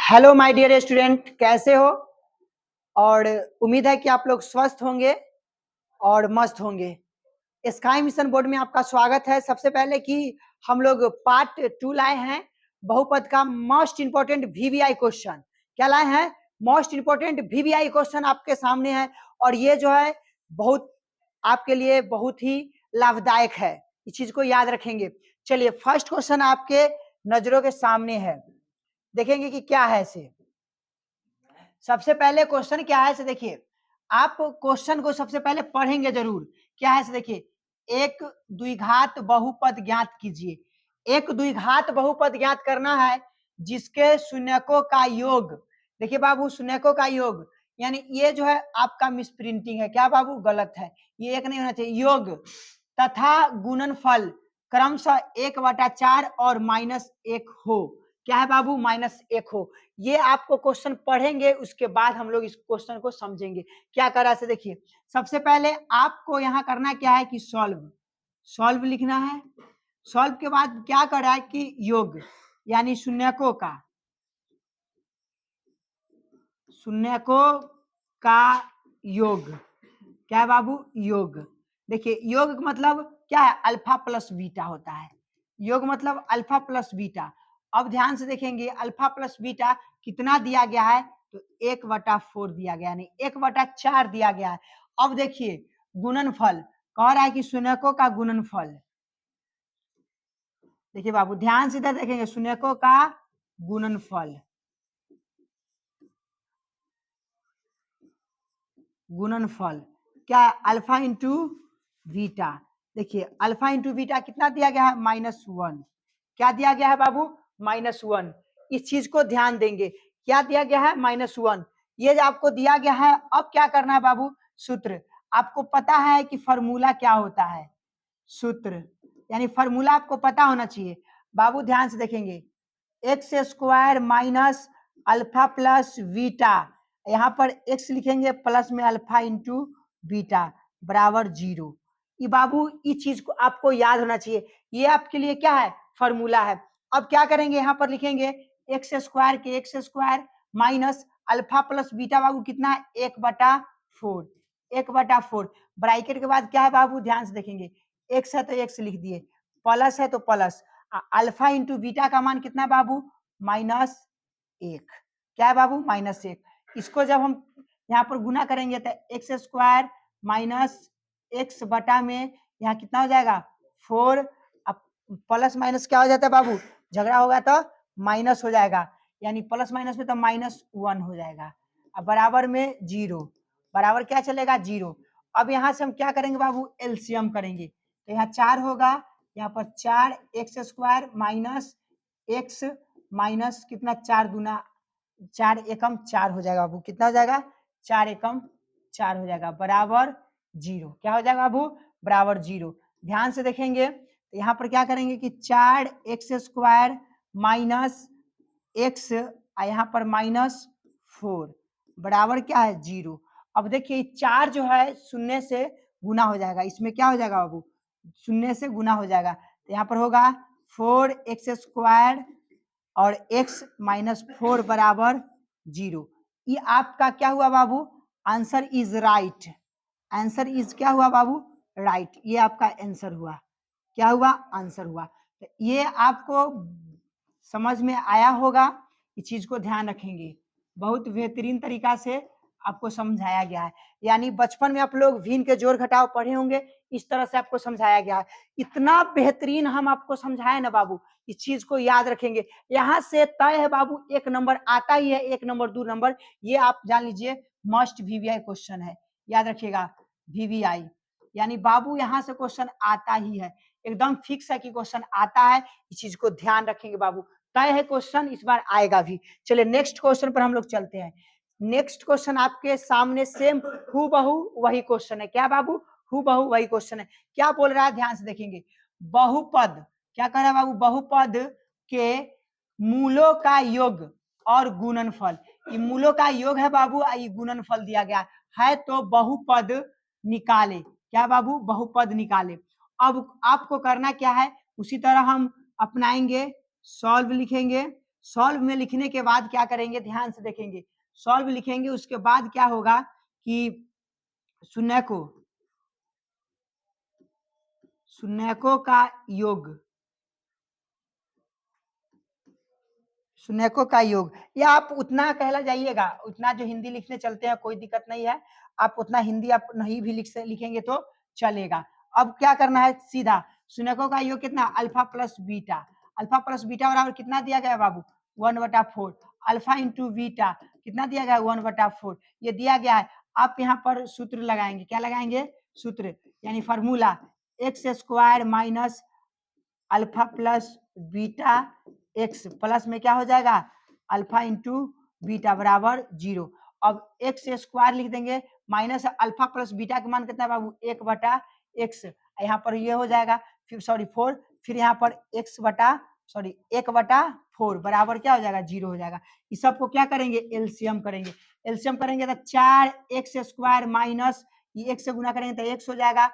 Hello my dear student, कैसे हो? और उम्मीद है कि आप लोग स्वस्थ होंगे और मस्त होंगे। स्काई मिशन बोर्ड में आपका स्वागत है। सबसे पहले कि हम लोग पार्ट 2 लाए हैं, बहुपद का मोस्ट इंपोर्टेंट वीवीआई क्वेश्चन। क्या लाए हैं? मोस्ट इंपोर्टेंट वीवीआई क्वेश्चन आपके सामने है और ये जो है बहुत आपके लिए बहुत ही लाभदायक है। इस चीज को याद रखेंगे। चलिए, फर्स्ट क्वेश्चन आपके नजरों के सामने है, देखेंगे कि क्या है इसे। सबसे पहले क्वेश्चन क्या है इसे देखिए। आप क्वेश्चन को सबसे पहले पढ़ेंगे जरूर। क्या है इसे देखिए, एक द्विघात बहुपद ज्ञात कीजिए। एक द्विघात बहुपद ज्ञात करना है जिसके शून्यकों का योग, देखिए बाबू, शून्यकों का योग, यानी ये जो है आपका मिस प्रिंटिंग है। क्या बाबू? गलत है, ये एक नहीं होना चाहिए। योग तथा गुणनफल क्रमशः 1/4 और -1 हो। क्या है बाबू? -1 हो। ये आपको क्वेश्चन पढ़ेंगे, उसके बाद हम लोग इस क्वेश्चन को समझेंगे। क्या करा से देखिए, सबसे पहले आपको यहाँ करना क्या है कि सॉल्व लिखना है। सॉल्व के बाद क्या करा है कि योग, यानी शून्यकों का योग। क्या है बाबू? योग। देखिए, योग का मतलब क्या है? अल्फा प्लस बीटा होता है। योग मतलब अल्फा प्लस बीटा। अब ध्यान से देखेंगे, अल्फा प्लस बीटा कितना दिया गया है? तो 1/4 दिया गया, यानी 1/4 दिया गया है। अब देखिए गुणनफल कह रहा है कि शून्यकों का गुणनफल। देखिए बाबू, ध्यान से इधर देखेंगे, शून्यकों का गुणनफल, गुणनफल क्या है? Alpha into beta. देखिए अल्फा इंटू बीटा कितना दिया गया है? -1। क्या दिया गया है बाबू? -1। इस चीज को ध्यान देंगे, क्या दिया गया है? -1। ये जो आपको दिया गया है, अब क्या करना है बाबू? सूत्र आपको पता है कि फॉर्मूला क्या होता है? सूत्र यानी फॉर्मूला आपको पता होना चाहिए। बाबू ध्यान से देखेंगे, x² minus alpha plus beta, यहाँ पर x लिखेंगे प्लस में अल्फा इंटू बीटा बराबर 0। ये बाबू इस चीज को आपको याद होना चाहिए, ये आपके लिए क्या है? फॉर्मूला है। अब क्या करेंगे, यहाँ पर लिखेंगे x² के x² minus alpha plus beta, बाबू कितना है? 1/4। 1/4 ब्रैकेट के बाद क्या है बाबू? ध्यान से देखेंगे, x है तो x लिख दिए, प्लस है तो प्लस, अल्फा इंटू बीटा का मान कितना बाबू? -1। क्या है बाबू? -1। इसको जब हम यहाँ पर गुना करेंगे तो x² माइनस x बटा में यहाँ कितना हो जाएगा? 4। अब प्लस माइनस क्या हो जाता है बाबू? झगड़ा होगा तो माइनस हो जाएगा, यानी प्लस माइनस में तो -1 हो जाएगा। अब बराबर में 0, बराबर क्या चलेगा? 0। अब यहाँ से हम क्या करेंगे बाबू? एलसीएम करेंगे, तो यहाँ 4 होगा, यहाँ पर 4x² माइनस x माइनस कितना? 4 दूना 4 एकम 4 हो जाएगा बाबू। कितना हो जाएगा? 4 एकम 4 हो जाएगा बराबर 0। क्या हो जाएगा बाबू? बराबर 0। ध्यान से देखेंगे तो यहाँ पर क्या करेंगे कि 4x² माइनस x, यहाँ पर -4 बराबर क्या है? 0। अब देखिए 4 जो है शून्य से गुना हो जाएगा, इसमें क्या हो जाएगा बाबू? शून्य से गुना हो जाएगा, तो यहाँ पर होगा 4x² और x -4 बराबर 0। ये आपका क्या हुआ बाबू? Answer is right. Answer is क्या हुआ बाबू? राइट। ये आपका आंसर हुआ। क्या हुआ? आंसर हुआ। तो ये आपको समझ में आया होगा, इस चीज को ध्यान रखेंगे। बहुत बेहतरीन तरीका से आपको समझाया गया है, यानी बचपन में आप लोग भिन्न के जोड़ घटाव पढ़े होंगे, इस तरह से आपको समझाया गया है। इतना बेहतरीन हम आपको समझाए ना बाबू, इस चीज को याद रखेंगे। यहाँ से तय है बाबू, 1 नंबर आता ही है, 1 नंबर 2 नंबर, ये आप जान लीजिए मस्ट वीवीआई क्वेश्चन है। याद रखिएगा, वीवीआई यानी बाबू यहाँ से क्वेश्चन आता ही है, एकदम फिक्स है कि क्वेश्चन आता है। इस चीज को ध्यान रखेंगे बाबू, तय है क्वेश्चन, इस बार आएगा भी। चलिए नेक्स्ट क्वेश्चन पर हम लोग चलते हैं। नेक्स्ट क्वेश्चन आपके सामने सेम हूबहू वही क्वेश्चन है। क्या बाबू? हूबहू वही क्वेश्चन है। क्या बोल रहा है? ध्यान से देखेंगे, बहुपद, क्या कह रहा है बाबू? बहुपद के मूलों का योग और गुणनफल। ये मूलों का योग है बाबू, ये गुणनफल दिया गया है, तो बहुपद निकाले। क्या बाबू? बहुपद निकाले। अब आपको करना क्या है? उसी तरह हम अपनाएंगे, सॉल्व लिखेंगे। सॉल्व में लिखने के बाद क्या करेंगे, ध्यान से देखेंगे। सॉल्व लिखेंगे, उसके बाद क्या होगा कि शून्यकों का योग, शून्यकों का योग, या आप उतना कहला जाइएगा, उतना जो हिंदी लिखने चलते हैं कोई दिक्कत नहीं है, आप उतना हिंदी आप नहीं भी लिखेंगे तो चलेगा। अब क्या करना है, सीधा शून्यकों का योग कितना, alpha plus beta. Alpha plus beta बराबर कितना दिया गया है बाबू, 1/4। अल्फा इंटू बीटा कितना दिया गया है, 1/4, ये दिया गया है। आप यहाँ पर सूत्र लगाएंगे, क्या लगाएंगे, सूत्र यानी formula, x square minus alpha plus beta x plus में क्या हो जाएगा, अल्फा इंटू बीटा बराबर 0। अब एक्स स्क्वायर लिख देंगे, माइनस अल्फा प्लस बीटा का मान कितना है बाबू, 1/x, यहाँ पर ये हो जाएगा, फिर 4, फिर यहाँ पर x 1/4 बराबर क्या हो जाएगा, 0 हो जाएगा। इस सबको क्या करेंगे, एलसीएम करेंगे। एलसीएम करेंगे तो 4x² माइनस ये x से गुना करेंगे तो x हो जाएगा,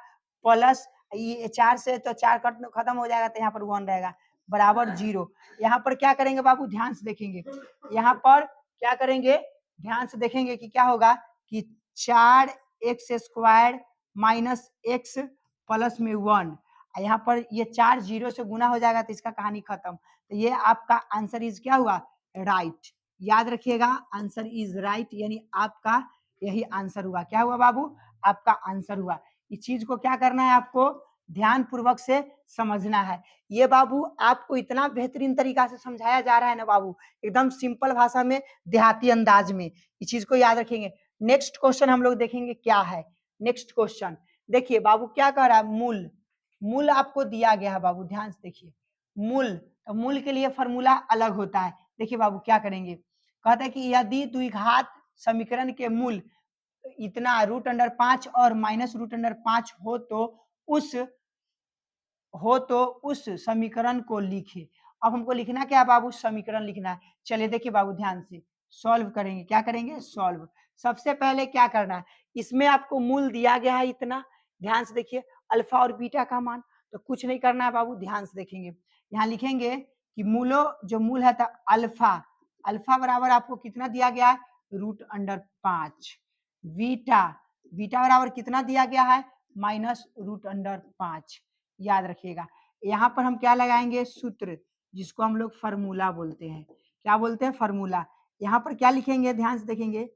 प्लस ये 4 से तो 4 खत्म हो जाएगा तो यहाँ पर 1 रहेगा, बराबर 0। यहाँ पर क्या करेंगे बाबू, ध्यान से देखेंगे, यहाँ पर क्या करेंगे, ध्यान से देखेंगे कि क्या होगा कि 4x² माइनस x प्लस में 1, यहाँ पर ये 4 0 से गुना हो जाएगा तो इसका कहानी खत्म। तो ये आपका आंसर इज क्या हुआ, राइट। याद रखिएगा, आंसर इज राइट, यानी आपका यही आंसर हुआ। क्या हुआ बाबू, आपका आंसर हुआ। इस चीज को क्या करना है, आपको ध्यान पूर्वक से समझना है। ये बाबू आपको इतना बेहतरीन तरीका से समझाया जा रहा है ना बाबू, एकदम सिंपल भाषा में, देहाती अंदाज में, इस चीज को याद रखेंगे। नेक्स्ट क्वेश्चन हम लोग देखेंगे क्या है। नेक्स्ट क्वेश्चन देखिए बाबू, क्या कह रहा है, मूल, मूल आपको दिया गया है बाबू, ध्यान से देखिए। मूल, तो मूल के लिए फॉर्मूला अलग होता है। देखिए बाबू क्या करेंगे, कहते हैं कि यदि द्विघात समीकरण के मूल इतना √5 और -√5 हो तो उस समीकरण को लिखे। अब हमको लिखना क्या है बाबू, समीकरण लिखना है। चलिए देखिए बाबू, ध्यान से सॉल्व करेंगे। क्या करेंगे, सॉल्व। सबसे पहले क्या करना है, इसमें आपको मूल दिया गया है इतना, ध्यान से देखिए, अल्फा और बीटा का मान, तो कुछ नहीं करना है बाबू, ध्यान से देखेंगे। यहाँ लिखेंगे कि मूलो, जो मूल है था अल्फा, अल्फा बराबर आपको कितना दिया गया है, √5। बीटा, बीटा बराबर कितना दिया गया है, -√5। याद रखिएगा, यहाँ पर हम क्या लगाएंगे, सूत्र, जिसको हम लोग फॉर्मूला बोलते हैं। क्या बोलते हैं, फॉर्मूला। यहाँ पर क्या लिखेंगे, ध्यान से देखेंगे,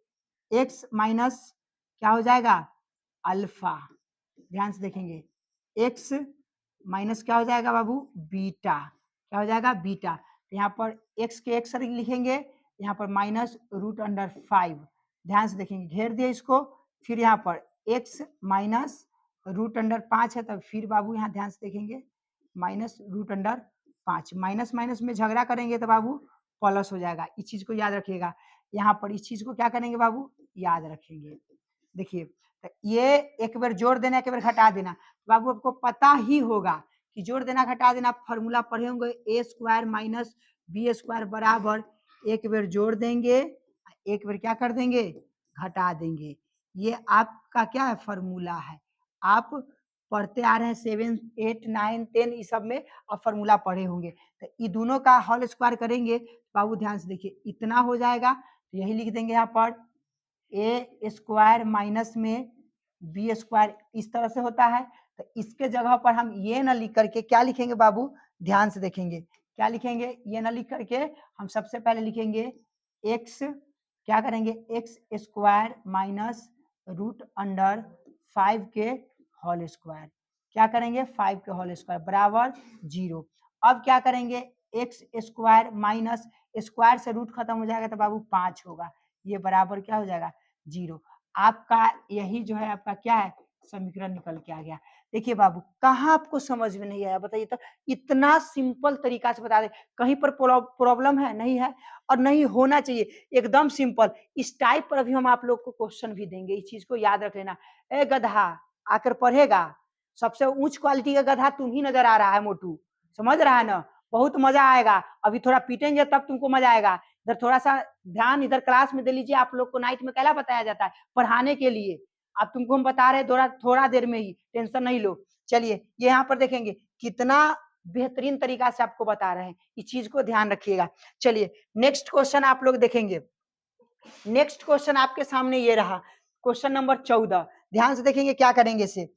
x माइनस क्या हो जाएगा, अल्फा। ध्यान से देखेंगे, x माइनस क्या हो जाएगा बाबू, बीटा। क्या हो जाएगा, बीटा। तो यहाँ पर x के x लिखेंगे, यहाँ पर -√5। ध्यान से देखेंगे, घेर दिए इसको, फिर यहाँ पर x माइनस √5 है, तब फिर बाबू यहाँ ध्यान से देखेंगे, -√5, माइनस माइनस में झगड़ा करेंगे तो बाबू प्लस हो जाएगा। इस चीज को याद रखिएगा। यहाँ पर इस चीज को क्या करेंगे बाबू, याद रखेंगे। देखिए, तो ये एक बार जोड़ देना, एक बार घटा देना, बाबू आपको पता ही होगा कि जोड़ देना घटा देना, फॉर्मूला पढ़े होंगे, a² माइनस b² बराबर, एक बार जोड़ देंगे, एक बार क्या कर देंगे, घटा देंगे। ये आपका क्या है, फॉर्मूला है। आप पढ़ते आ रहे हैं 7, 8, 9, 10 इस सब में आप फॉर्मूला पढ़े होंगे। तो ये दोनों का होल स्क्वायर करेंगे, बाबू ध्यान से देखिए, इतना हो जाएगा, तो यही लिख देंगे यहाँ पर a² माइनस में b² इस तरह से होता है। तो इसके जगह पर हम ये ना लिख करके क्या लिखेंगे बाबू, ध्यान से देखेंगे, क्या लिखेंगे, ये ना लिख करके हम सबसे पहले लिखेंगे x, क्या करेंगे, x² माइनस √5 के होल स्क्वायर, क्या करेंगे, 5 के होल स्क्वायर बराबर 0। अब क्या करेंगे, x² माइनस स्क्वायर से रूट खत्म हो जाएगा तो बाबू 5 होगा, ये बराबर क्या हो जाएगा, 0। आपका यही जो है आपका क्या है, समीकरण निकल के आ गया। देखिए बाबू, कहाँ आपको समझ में नहीं आया बताइए तो, इतना सिंपल तरीका से बता दे, कहीं पर प्रॉब्लम है, नहीं है, और नहीं होना चाहिए, एकदम सिंपल। इस टाइप पर अभी हम आप लोग को क्वेश्चन भी देंगे, इस चीज को याद रख लेना। ए गधा आकर पढ़ेगा, सबसे उच्च क्वालिटी का गधा तुम ही नजर आ रहा है मोटू, समझ रहा है ना, बहुत मजा आएगा। अभी थोड़ा पीटेंगे तब तुमको मजा आएगा। इधर थोड़ा सा ध्यान इधर क्लास में दे लीजिए। आप लोग को नाइट में क्या बताया जाता है, पढ़ाने के लिए। अब तुमको हम बता रहे हैं थोड़ा थोड़ा देर में ही, टेंशन नहीं लो। चलिए ये यहाँ पर देखेंगे कितना बेहतरीन तरीका से आपको बता रहे हैं, इस चीज को ध्यान रखिएगा। चलिए नेक्स्ट क्वेश्चन आप लोग देखेंगे। नेक्स्ट क्वेश्चन आपके सामने ये रहा, क्वेश्चन नंबर 14। ध्यान से देखेंगे क्या करेंगे इसे।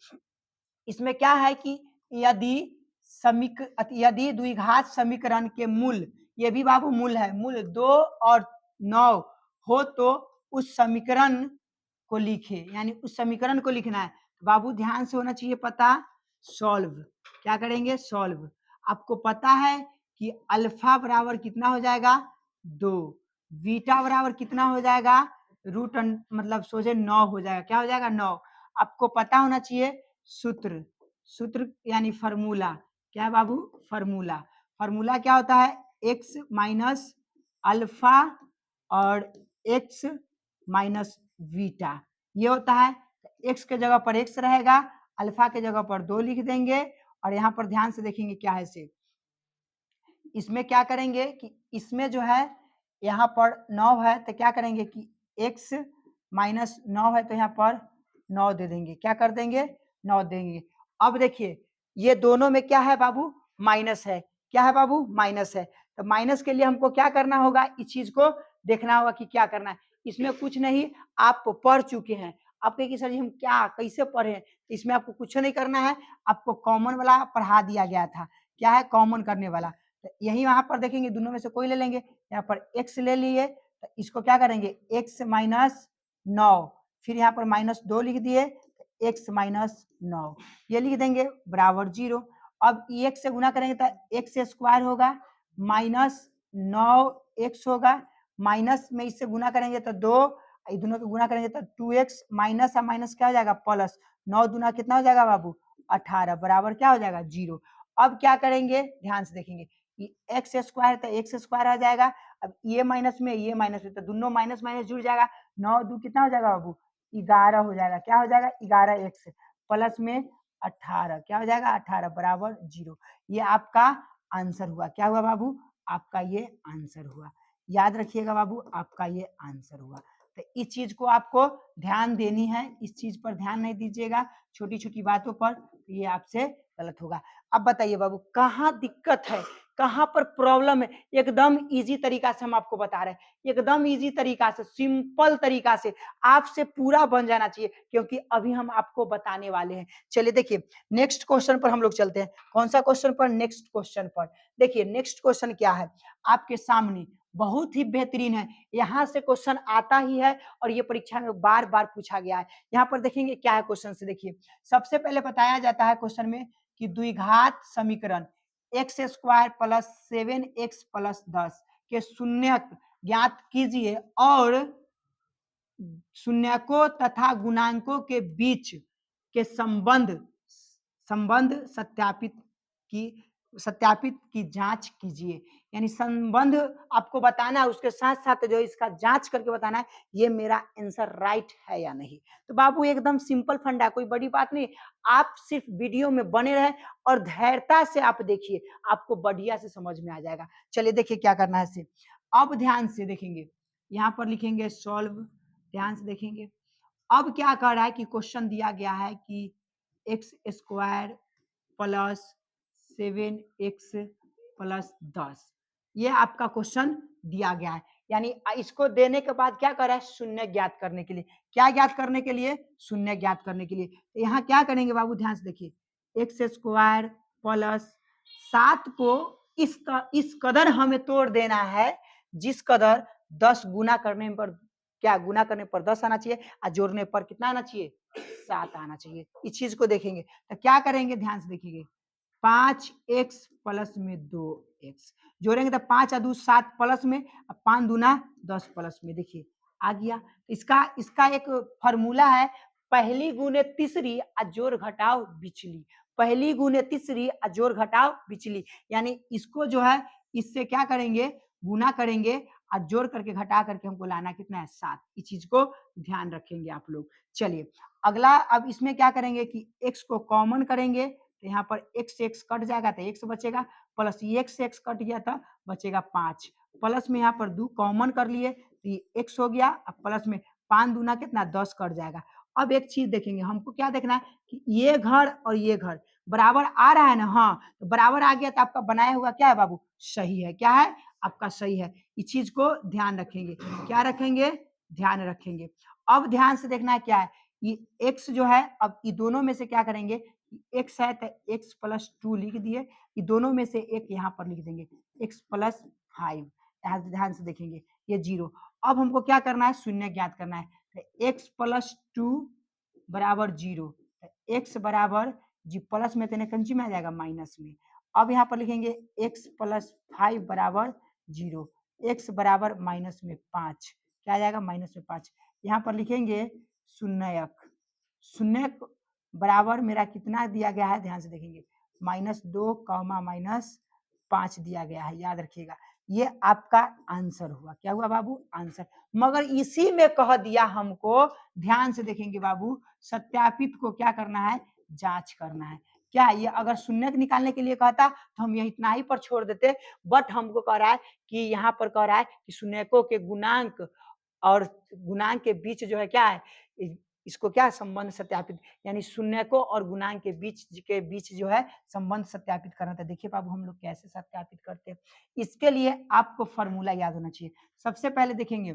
इसमें क्या है कि यदि द्विघात समीकरण के मूल, ये भी बाबू मूल है, मूल 2 और 9 हो तो उस समीकरण को लिखे, यानी उस समीकरण को लिखना है। बाबू ध्यान से होना चाहिए पता, सॉल्व क्या करेंगे, सॉल्व। आपको पता है कि अल्फा बराबर कितना हो जाएगा 2, बीटा बराबर कितना हो जाएगा रूट मतलब सोचे 9 हो जाएगा, क्या हो जाएगा 9। आपको पता होना चाहिए सूत्र, सूत्र यानी फार्मूला, क्या है बाबू फार्मूला। फार्मूला क्या होता है, x माइनस अल्फा और x माइनस बीटा, ये होता है। x के जगह पर x रहेगा, अल्फा के जगह पर 2 लिख देंगे, और यहाँ पर ध्यान से देखेंगे क्या है से। इसमें क्या करेंगे कि इसमें जो है यहाँ पर 9 है तो क्या करेंगे कि x माइनस 9 है तो यहाँ पर 9 दे देंगे, क्या कर देंगे 9 देंगे। अब देखिए ये दोनों में क्या है बाबू, माइनस है, क्या है बाबू माइनस है। तो माइनस के लिए हमको क्या करना होगा, इस चीज को देखना होगा कि क्या करना है। इसमें कुछ नहीं, आप पढ़ चुके हैं, आप कहेंगे सर जी हम क्या कैसे पढ़े, इसमें आपको कुछ नहीं करना है, आपको कॉमन वाला पढ़ा दिया गया था, क्या है कॉमन करने वाला। तो यही वहां पर देखेंगे दोनों में से कोई ले लेंगे, यहाँ पर x ले लिए तो इसको क्या करेंगे x माइनस 9, फिर यहाँ पर माइनस 2 लिख दिए तो x माइनस 9 ये लिख देंगे बराबर 0। अब x से गुना करेंगे तो x स्क्वायर होगा माइनस 9x होगा, माइनस में इससे गुना करेंगे तो 2, दोनों को गुना करेंगे तो 2x माइनस और माइनस क्या हो जाएगा प्लस, 9 दूना कितना हो जाएगा बाबू 18 बराबर क्या हो जाएगा 0। अब क्या करेंगे ध्यान से देखेंगे, एक्स स्क्वायर तो एक्स स्क्वायर आ जाएगा, अब ये माइनस में ये माइनस में तो दोनों माइनस माइनस जुड़ जाएगा, 9 2 कितना हो जाएगा बाबू 11 हो जाएगा, क्या हो जाएगा 11 एक्स प्लस में 18 क्या हो जाएगा 18 बराबर 0। ये आपका आंसर हुआ, क्या हुआ बाबू आपका ये आंसर हुआ, याद रखिएगा बाबू आपका ये आंसर हुआ। तो इस चीज को आपको ध्यान देनी है, इस चीज पर ध्यान नहीं दीजिएगा छोटी छोटी बातों पर, तो ये आपसे गलत होगा। अब बताइए बाबू कहाँ दिक्कत है, कहाँ पर प्रॉब्लम है, एकदम इजी तरीका से हम आपको बता रहे हैं, एकदम इजी तरीका से सिंपल तरीका से आपसे पूरा बन जाना चाहिए, क्योंकि अभी हम आपको बताने वाले हैं। चलिए देखिए नेक्स्ट क्वेश्चन पर हम लोग चलते हैं। कौन सा क्वेश्चन पर, नेक्स्ट क्वेश्चन पर। देखिए नेक्स्ट क्वेश्चन क्या है आपके सामने, बहुत ही बेहतरीन है, यहाँ से क्वेश्चन आता ही है और ये परीक्षा में बार बार पूछा गया है। यहाँ पर देखेंगे क्या है क्वेश्चन से, देखिए सबसे पहले बताया जाता है क्वेश्चन में कि द्विघात समीकरण x square plus 7x plus 10 के शून्यक ज्ञात कीजिए और शून्यकों तथा गुणांकों के बीच के संबंध संबंध सत्यापित की जांच कीजिए। यानी संबंध आपको बताना है, उसके साथ साथ जो इसका जांच करके बताना है ये मेरा आंसर राइट है या नहीं। तो बाबू एकदम सिंपल फंडा, कोई बड़ी बात नहीं, आप सिर्फ वीडियो में बने रहे और धैर्यता से आप देखिए, आपको बढ़िया से समझ में आ जाएगा। चलिए देखिए क्या करना है इसे। अब ध्यान से देखेंगे, यहाँ पर लिखेंगे सॉल्व, ध्यान से देखेंगे। अब क्या कर रहा है कि क्वेश्चन दिया गया है कि x square plus 7x plus 10, ये आपका क्वेश्चन दिया गया है। यानी इसको देने के बाद क्या कर रहा है, शून्य ज्ञात करने के लिए, क्या ज्ञात करने के लिए, शून्य ज्ञात करने के लिए। तो यहाँ क्या करेंगे बाबू ध्यान से देखिए, एक्स स्क्वायर प्लस 7 को इस कदर हमें तोड़ देना है जिस कदर 10 गुना करने पर, क्या गुना करने पर 10 आना चाहिए और जोड़ने पर कितना आना चाहिए 7 आना चाहिए। इस चीज को देखेंगे तो क्या करेंगे ध्यान से देखिए, 5x प्लस में 2x जोड़ेंगे तो 5 और 2 7 प्लस में, 5 दूना 10 प्लस में, देखिए आ गया। इसका इसका एक फॉर्मूला है, पहली गुने तीसरी और जोड़ घटाव बिचली, पहली गुने तीसरी और जोड़ घटाव बिचली। यानी इसको जो है इससे क्या करेंगे गुना करेंगे और जोड़ करके घटा करके हमको लाना कितना है 7। इस चीज को ध्यान रखेंगे आप लोग। चलिए अगला, अब इसमें क्या करेंगे कि x को कॉमन करेंगे तो यहाँ पर x से x कट जाएगा तो x बचेगा, प्लस ये x से x कट गया था बचेगा 5, प्लस में यहाँ पर 2 कॉमन कर लिए तो ये x हो गया, अब प्लस में 5 दूना कितना 10 कट जाएगा। अब एक चीज देखेंगे, हमको क्या देखना है कि ये घर और ये घर बराबर आ रहा है ना, हाँ, तो बराबर आ गया तो आपका बनाया हुआ क्या है बाबू, सही है, क्या है आपका सही है। इस चीज को ध्यान रखेंगे, क्या रखेंगे, ध्यान रखेंगे। अब ध्यान से देखना है क्या है, ये x जो है, अब ये दोनों में से क्या करेंगे, x है तो x प्लस 2 लिख दिए, ये दोनों में से एक यहाँ पर लिख देंगे x प्लस 5, यहाँ से ध्यान से देखेंगे ये 0। अब हमको क्या करना है, शून्य ज्ञात करना है, तो x प्लस 2 बराबर 0, x बराबर जी प्लस में तेने कंची में आ जाएगा माइनस में। अब यहाँ पर लिखेंगे x प्लस 5 बराबर 0, x बराबर माइनस में 5, क्या आ जाएगा माइनस में 5। यहाँ पर लिखेंगे शून्यक, शून्यक बराबर मेरा कितना दिया गया है, ध्यान से देखेंगे -2 -5 दिया गया है, याद रखिएगा। ये आपका आंसर हुआ, क्या हुआ बाबू, आंसर। मगर इसी में कह दिया हमको, ध्यान से देखेंगे बाबू, सत्यापित को क्या करना है, जांच करना है। क्या ये अगर शून्य निकालने के लिए कहता तो हम ये इतना ही पर छोड़ देते, बट हमको कह रहा है कि यहाँ पर कह रहा है कि शून्यकों के गुणांक और गुणांक के बीच जो है क्या है, इसको क्या संबंध सत्यापित, यानी शून्यकों और गुणांक के बीच जो है संबंध सत्यापित करना था। देखिए बाबू हम लोग कैसे सत्यापित करते हैं, इसके लिए आपको फॉर्मूला याद होना चाहिए। सबसे पहले देखेंगे,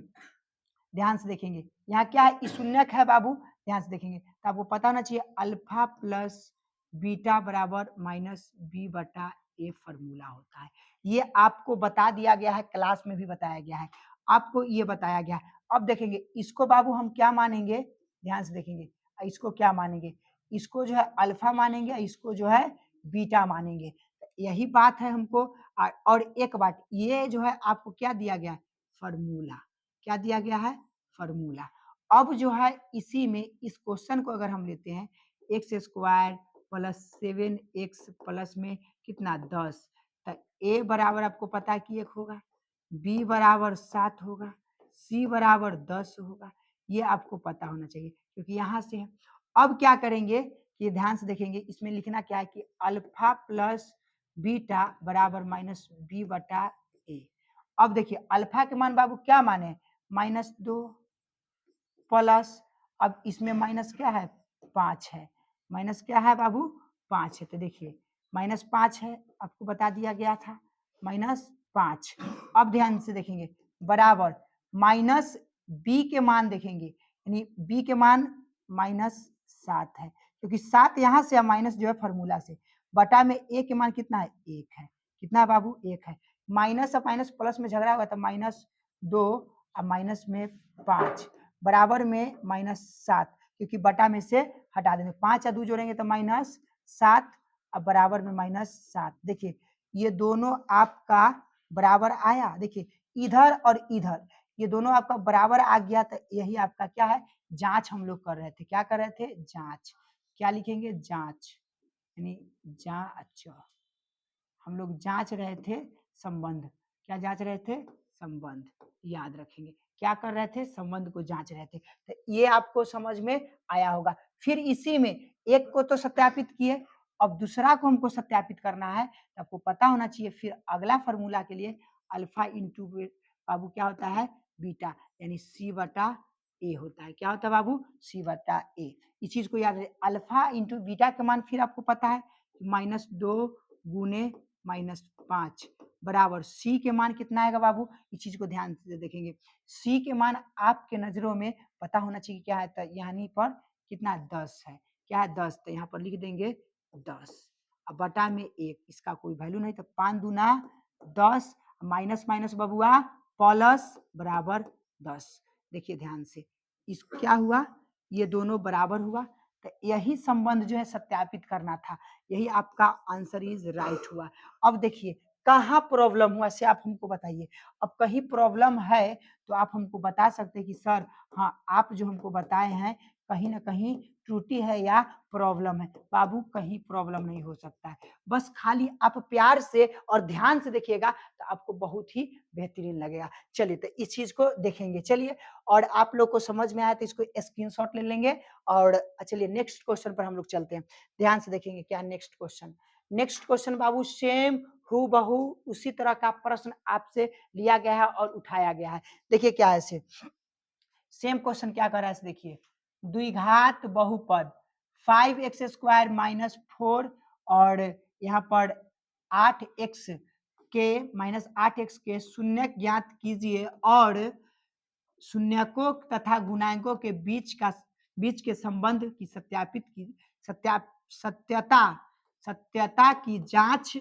ध्यान से देखेंगे, यहाँ क्या है, शून्यक है बाबू, ध्यान से देखेंगे तो आपको पता होना चाहिए अल्फा प्लस बीटा बराबर माइनस बी बटा ए फॉर्मूला होता है। ये आपको बता दिया गया है, क्लास में भी बताया गया है, आपको ये बताया गया है। अब देखेंगे इसको बाबू हम क्या मानेंगे, ध्यान से देखेंगे, इसको क्या मानेंगे, इसको जो है अल्फा मानेंगे, इसको जो है बीटा मानेंगे। यही बात है हमको। और एक बात ये जो है आपको क्या दिया गया है, फॉर्मूला, क्या दिया गया है, फॉर्मूला। अब जो है इसी में इस क्वेश्चन को अगर हम लेते हैं, x square plus 7x plus में कितना 10, तो ए बराबर आपको पता है कि 1 होगा, बी बराबर 7 होगा, सी बराबर 10 होगा, ये आपको पता होना चाहिए क्योंकि यहाँ से है। अब क्या करेंगे कि ध्यान से देखेंगे, इसमें लिखना क्या है कि अल्फा प्लस बीटा बराबर माइनस बी बटा ए। अब देखिए अल्फा के मान बाबू क्या माने, -2 प्लस, अब इसमें माइनस क्या है, 5 है, माइनस क्या है बाबू, 5 है, तो देखिए -5 है, आपको बता दिया गया था -5। अब ध्यान से देखेंगे बराबर माइनस बी के मान देखेंगे, यानी बी के मान -7 है, क्योंकि 7 यहाँ से माइनस जो है फॉर्मूला से, बटा में ए के मान कितना है, 1 है, कितना है बाबू, 1 है। माइनस और माइनस प्लस में झगड़ा हुआ था, -2 और माइनस में 5 बराबर में -7, क्योंकि बटा में से हटा देंगे, 5 और 2 जोड़ेंगे तो -7 और बराबर में -7। देखिए ये दोनों आपका बराबर आया, देखिए इधर और इधर ये दोनों आपका बराबर आ गया, तो यही आपका क्या है, जांच हम लोग कर रहे थे, क्या कर रहे थे, जांच। क्या लिखेंगे, जांच, यानी जांच, हम लोग जांच रहे थे संबंध, क्या जांच रहे थे, संबंध, याद रखेंगे क्या कर रहे थे, संबंध को जांच रहे थे। तो ये आपको समझ में आया होगा। फिर इसी में एक को तो सत्यापित किए, अब दूसरा को हमको सत्यापित करना है, तो आपको पता होना चाहिए फिर अगला फॉर्मूला के लिए अल्फा इंटू बाबू क्या होता है, बीटा, यानी सी बटा ए होता है, क्या होता है बाबू, सी बटा ए। इस चीज को याद रहे, अल्फा इंटू बीटा का मान फिर आपको पता है -2 गुने -5 बराबर सी के मान कितना आएगा बाबू, इस चीज को ध्यान से देखेंगे, सी के मान आपके नजरों में पता होना चाहिए क्या है, तो यहाँ पर कितना 10 है, क्या है 10, तो यहाँ पर लिख देंगे 10, अब बटा में 1, इसका कोई वैल्यू नहीं, तो 5 दूना 10, माइनस माइनस बबुआ प्लस बराबर 10। देखिए ध्यान से, इस क्या हुआ, ये दोनों बराबर हुआ, तो यही संबंध जो है सत्यापित करना था, यही आपका आंसर इज राइट हुआ। अब देखिए कहाँ प्रॉब्लम हुआ से आप हमको बताइए, अब कहीं प्रॉब्लम है तो आप हमको बता सकते हैं कि सर हाँ आप जो हमको बताए हैं कहीं ना कहीं त्रुटि है या प्रॉब्लम है। बाबू कहीं प्रॉब्लम नहीं हो सकता है, बस खाली आप प्यार से और ध्यान से देखिएगा तो आपको बहुत ही बेहतरीन लगेगा। चलिए तो इस चीज को देखेंगे, चलिए, और आप लोग को समझ में आया तो इसको स्क्रीनशॉट ले लेंगे। और चलिए नेक्स्ट क्वेश्चन पर हम लोग चलते हैं, ध्यान से देखेंगे क्या next question. Next question Babu same who बहू उसी तरह का प्रश्न आपसे लिया गया है और उठाया गया है। देखिए क्या है, से सेम क्वेश्चन क्या कर रहा है, देखिए द्विघात बहुपद 5x² - 4 और यहाँ पर 8x के माइनस 8x के शून्यक ज्ञात कीजिए और शून्यकों तथा गुणांकों के बीच के संबंध की सत्यता की जांच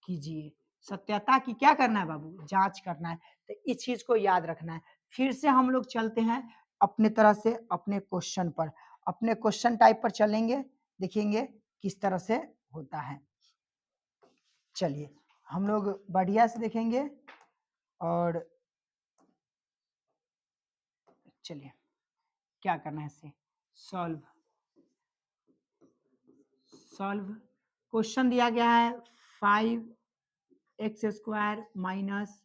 कीजिए। सत्यता की क्या करना है बाबू? जांच करना है। तो इस चीज को याद रखना है। फिर से हम लोग चलते हैं अपने तरह से अपने क्वेश्चन पर, अपने क्वेश्चन टाइप पर चलेंगे, देखेंगे किस तरह से होता है। चलिए हम लोग बढ़िया से देखेंगे और चलिए क्या करना है इसे सॉल्व। क्वेश्चन दिया गया है 5x² माइनस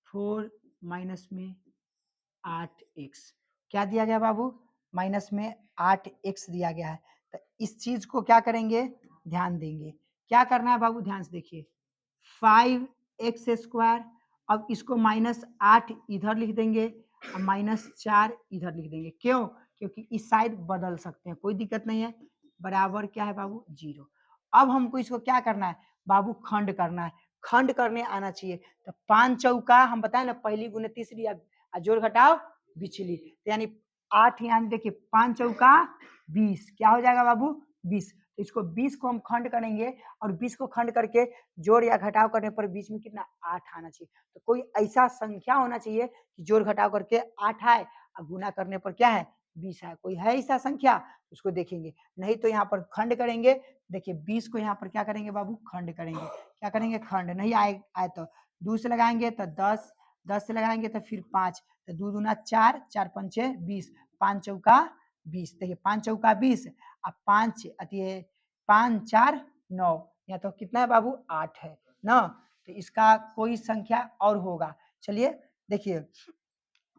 4 माइनस में 8x। क्या दिया गया बाबू? माइनस में 8x दिया गया है। तो इस चीज को क्या करेंगे? ध्यान देंगे। क्या करना है बाबू? ध्यान से देखिए 5x²। अब इसको -8 इधर लिख देंगे और -4 इधर लिख देंगे। क्यों? क्योंकि इस साइड बदल सकते हैं, कोई दिक्कत नहीं है। बराबर क्या है बाबू? 0। अब हमको इसको क्या करना है बाबू? खंड करना है। खंड करने आना चाहिए। तो 5 चौका हम बताए ना, पहली गुने तीसरी, जोड़ घटाओ बिचली, तो यानी 8, यानी देखिए 5 चौका 20। क्या हो जाएगा बाबू? 20। तो इसको 20 को हम खंड करेंगे और 20 को खंड करके जोड़ या घटाव करने पर बीच में कितना? 8 आना चाहिए। तो कोई ऐसा संख्या होना चाहिए कि जोड़ घटाव करके 8 आए और गुना करने पर क्या है? 20 आए। कोई है ऐसा संख्या? उसको देखेंगे। नहीं तो यहाँ पर खंड करेंगे। देखिए 20 को यहाँ पर क्या करेंगे बाबू? खंड करेंगे। क्या करेंगे? खंड। नहीं आए तो 2 से लगाएंगे तो 10, 10 से लगाएंगे तो फिर 5, तो 2 दूना 4, 4 पंचे 20, 5 चौका 20। देखिए 5 चौका 20 और 5 अति 5 4 9, या तो कितना है बाबू? 8 है ना। तो इसका कोई संख्या और होगा। चलिए देखिए,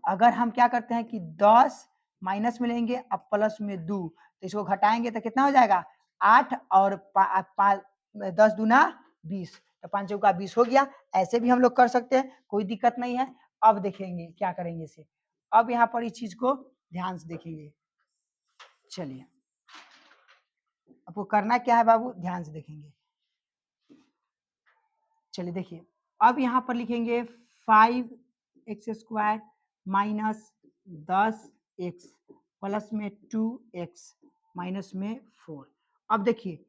अगर हम क्या करते हैं कि 10 माइनस में लेंगे अब प्लस में 2, तो इसको घटाएंगे तो कितना हो जाएगा? 8 और 10 दूना 20, तो 5 चौका 20 हो गया। ऐसे भी हम लोग कर सकते हैं, कोई दिक्कत नहीं है। अब देखेंगे क्या करेंगे इसे। अब यहाँ पर इस चीज को ध्यान से देखेंगे। चलिए आपको करना क्या है बाबू? ध्यान से देखेंगे। चलिए देखिए, अब यहाँ पर लिखेंगे 5x² माइनस 10x प्लस में 2x माइनस में 4। अब देखिए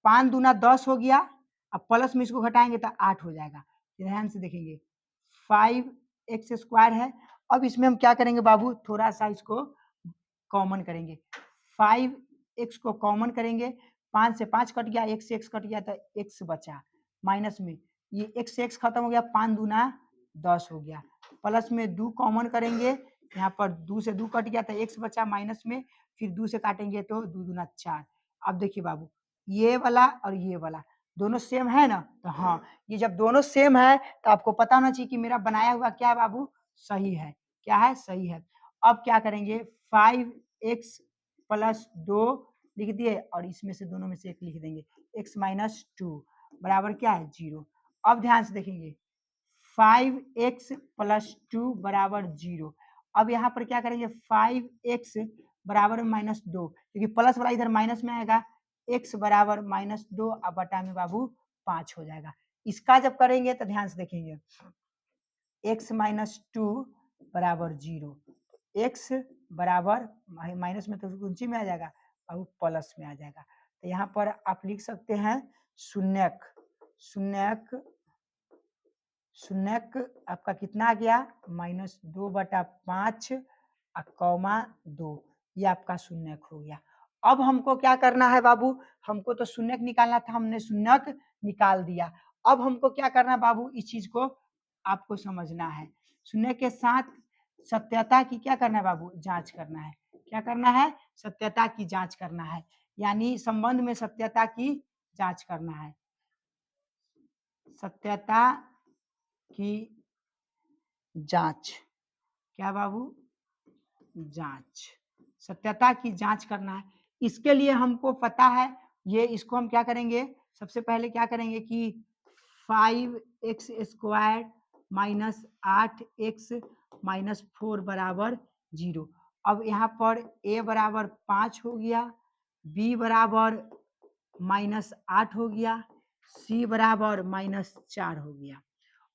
5 दूना 10 हो गया, अब प्लस में इसको घटाएंगे तो 8 हो जाएगा। ध्यान से देखेंगे 5x² है। अब इसमें हम क्या करेंगे बाबू? थोड़ा सा इसको कॉमन करेंगे। 5x को कॉमन करेंगे, 5 से 5 कट गया, 1 से x कट गया तो x बचा, माइनस में ये x से x खत्म हो गया, 5 दूना 10 हो गया, प्लस में 2 कॉमन करेंगे, यहाँ पर 2 से 2 कट गया तो x बचा, माइनस में फिर 2 से काटेंगे तो 2 दूना 4। अब देखिए बाबू, ये वाला और ये वाला दोनों सेम है ना? तो हाँ, ये जब दोनों सेम है तो आपको पता होना चाहिए कि मेरा बनाया हुआ क्या है बाबू? सही है। क्या है? सही है। अब क्या करेंगे? 5x प्लस 2 लिख दिए और इसमें से दोनों में से एक लिख देंगे, x माइनस 2 बराबर क्या है? 0। अब ध्यान से देखेंगे 5x प्लस 2 बराबर 0। अब यहाँ पर क्या करेंगे? 5x बराबर माइनस 2, क्योंकि प्लस वाला इधर माइनस में आएगा, x बराबर -2 अब बटा में बाबू 5 हो जाएगा। इसका जब करेंगे तो ध्यान से देखेंगे x माइनस 2 बराबर 0, x बराबर माइनस में तो गुंची में आ जाएगा और प्लस में आ जाएगा। तो यहाँ पर आप लिख सकते हैं शून्यक। शून्यक शून्यक आपका कितना आ गया? -2/5 कौमा 2, ये आपका शून्यक हो गया। अब हमको क्या करना है बाबू? हमको तो शून्यक निकालना था, हमने शून्यक निकाल दिया। अब हमको क्या करना है बाबू? इस चीज को आपको समझना है। शून्य के साथ सत्यता की क्या करना है बाबू? जांच करना है। क्या करना है? सत्यता की जांच करना है, यानी संबंध में सत्यता की जांच करना है। सत्यता की जांच। क्या बाबू? जांच। सत्यता की जांच करना है। इसके लिए हमको पता है, ये इसको हम क्या करेंगे? सबसे पहले क्या करेंगे कि 5x² माइनस 8x माइनस 4 बराबर 0। अब यहाँ पर a बराबर 5 हो गया, b बराबर -8 हो गया, c बराबर -4 हो गया।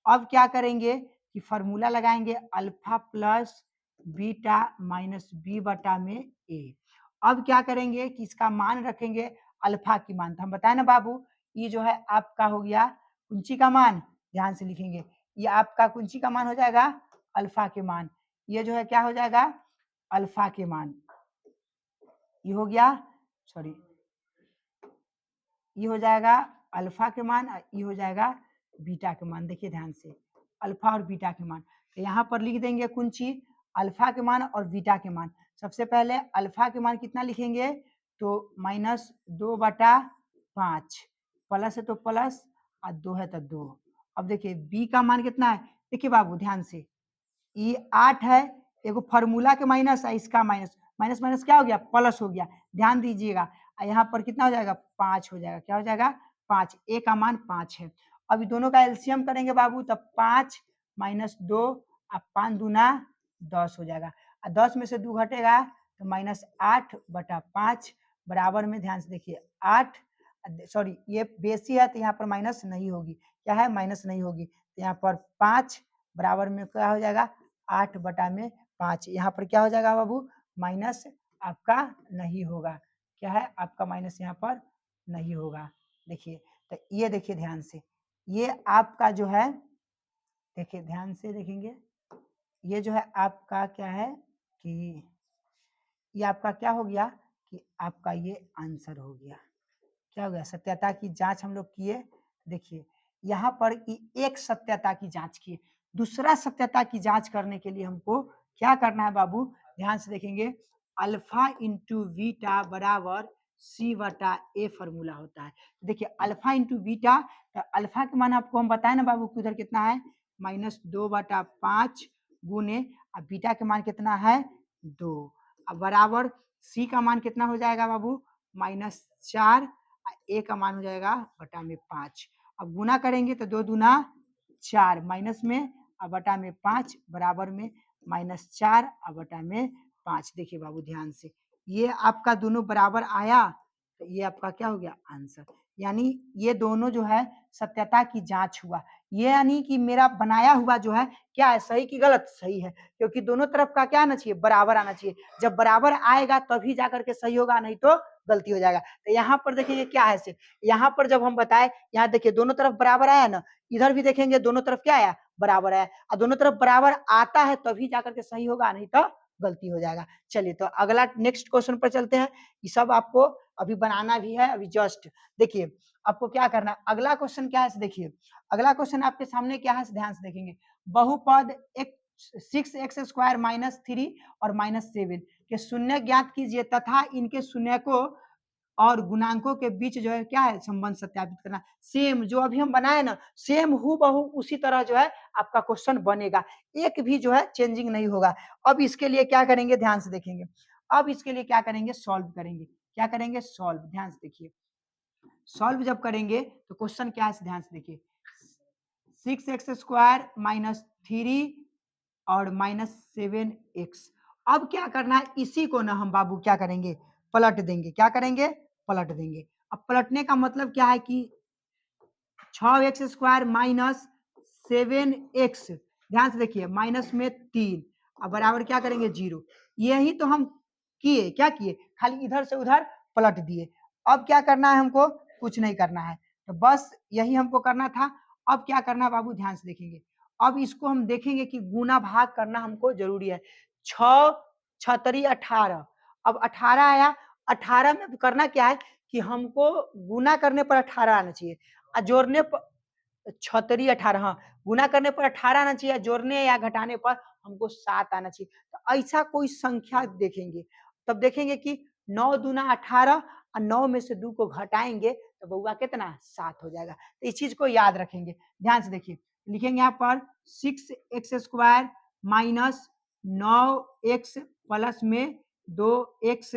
अब क्या करेंगे कि फॉर्मूला लगाएंगे alpha plus beta minus b बटा में ए। अब क्या करेंगे कि इसका मान रखेंगे अल्फा की मान, तो हम बताए ना बाबू, ये जो है आपका हो गया कुंची का मान, ध्यान से लिखेंगे, ये आपका कुंची का मान हो जाएगा अल्फा के मान, ये जो है क्या हो जाएगा अल्फा के मान, ये हो गया सॉरी ये हो जाएगा अल्फा के मान, ये हो जाएगा बीटा के मान। देखिए ध्यान से, अल्फा और बीटा के मान, तो यहाँ पर लिख देंगे कुंची अल्फा के मान और बीटा के मान। सबसे पहले अल्फा के मान कितना लिखेंगे, तो -2/5, प्लस है तो प्लस और 2 है तो 2। अब देखिए बी का मान कितना है, देखिए बाबू ध्यान से, ये 8 है, एगो फॉर्मूला के माइनस है, इसका माइनस, माइनस माइनस क्या हो गया प्लस हो गया, ध्यान दीजिएगा। यहाँ पर कितना हो जाएगा 5 हो जाएगा, क्या हो जाएगा 5, ए का मान 5 है। अभी दोनों का एलसीएम करेंगे बाबू, तब 5 माइनस 2 और 5 दूना 10 हो जाएगा, और 10 में से 2 घटेगा तो -8/5 बराबर में, ध्यान से देखिए 8, सॉरी ये बेसी है तो यहाँ पर माइनस नहीं होगी, क्या है माइनस नहीं होगी, तो यहाँ पर 5 बराबर में क्या हो जाएगा 8/5। यहाँ पर क्या हो जाएगा बाबू माइनस आपका नहीं होगा, क्या है आपका माइनस यहाँ पर नहीं होगा। देखिए तो ये देखिए ध्यान से, ये आपका जो है, देखिए ध्यान से देखेंगे, ये जो है आपका क्या है कि ये आपका क्या हो गया कि आपका ये आंसर हो गया, क्या हो गया सत्यता की जांच हम लोग किए। देखिए यहाँ पर एक सत्यता की जांच किए, दूसरा सत्यता की जांच करने के लिए हमको क्या करना है बाबू, ध्यान से देखेंगे, अल्फा इंटू बीटा बराबर सी बटा ए फॉर्मूला होता है। देखिए अल्फा इंटू बीटा, तो अल्फा के मान आपको हम बताए ना बाबू कि उधर कितना है -2/5 गुने, और बीटा के मान कितना है 2, अब बराबर सी का मान कितना हो जाएगा बाबू -4, ए का मान हो जाएगा बटा में 5। अब गुना करेंगे तो 2 दूना 4, माइनस में और बटा में 5 बराबर में -4 और बटा में 5। देखिए बाबू ध्यान से, ये आपका दोनों बराबर आया, तो ये आपका क्या हो गया आंसर, यानी ये दोनों जो है सत्यता की जांच हुआ, ये यानी कि मेरा बनाया हुआ जो है क्या है सही की गलत, सही है, क्योंकि दोनों तरफ का क्या आना चाहिए बराबर आना चाहिए, जब बराबर आएगा तभी जाकर के सही होगा, नहीं तो गलती हो जाएगा। तो यहाँ पर देखिए क्या है से, यहाँ पर जब हम बताए, यहाँ देखिए दोनों तरफ बराबर आया ना, इधर भी देखेंगे दोनों तरफ क्या आया बराबर आया, और दोनों तरफ बराबर आता है तभी जाकर के सही होगा, नहीं तो गलती हो जाएगा। चलिए तो अगला नेक्स्ट क्वेश्चन पर चलते हैं, ये सब आपको अभी बनाना भी है, अभी जस्ट देखिए आपको क्या करना है। अगला क्वेश्चन क्या है, देखिए अगला क्वेश्चन आपके सामने क्या है, ध्यान से देखेंगे, बहुपद एक 6x² -3 और -7 के शून्य ज्ञात कीजिए तथा इनके शून्य को और गुणांकों के बीच जो है क्या है संबंध सत्यापित करना। सेम जो अभी हम बनाए ना, सेम हूबहू उसी तरह जो है आपका क्वेश्चन बनेगा, एक भी जो है चेंजिंग नहीं होगा। अब इसके लिए क्या करेंगे, ध्यान से देखेंगे, अब इसके लिए क्या करेंगे सॉल्व करेंगे, क्या करेंगे सॉल्व, ध्यान से देखिए, सॉल्व जब करेंगे तो क्वेश्चन क्या है ध्यान से देखिए, 6x² -3 और -7x। अब क्या करना है, इसी को ना हम बाबू क्या करेंगे पलट देंगे, क्या करेंगे पलट देंगे। अब पलटने का मतलब क्या है कि 6x² -7x, ध्यान से देखिए माइनस में 3 और बराबर क्या करेंगे 0, यही तो हम किए, क्या किए खाली इधर से उधर पलट दिए। अब क्या करना है हमको, कुछ नहीं करना है, तो बस यही हमको करना था। अब क्या करना है बाबू, ध्यान से देखेंगे, अब इसको हम देखेंगे कि गुना भाग करना हमको जरूरी है। 6 छतरी 18, अब 18 आया, 18 में करना क्या है कि हमको गुना करने पर 18 आना चाहिए, और जोड़ने पर छतरी 18, हाँ गुना करने पर 18 आना चाहिए, जोड़ने या घटाने पर हमको 7 आना चाहिए। तो ऐसा कोई संख्या देखेंगे, तब देखेंगे कि 9 दूना 18 और 9 में से 2 को घटाएंगे तो बउआ कितना 7 हो जाएगा। तो इस चीज को याद रखेंगे, ध्यान से देखिए, लिखेंगे यहाँ पर 6x² -9x प्लस में 2x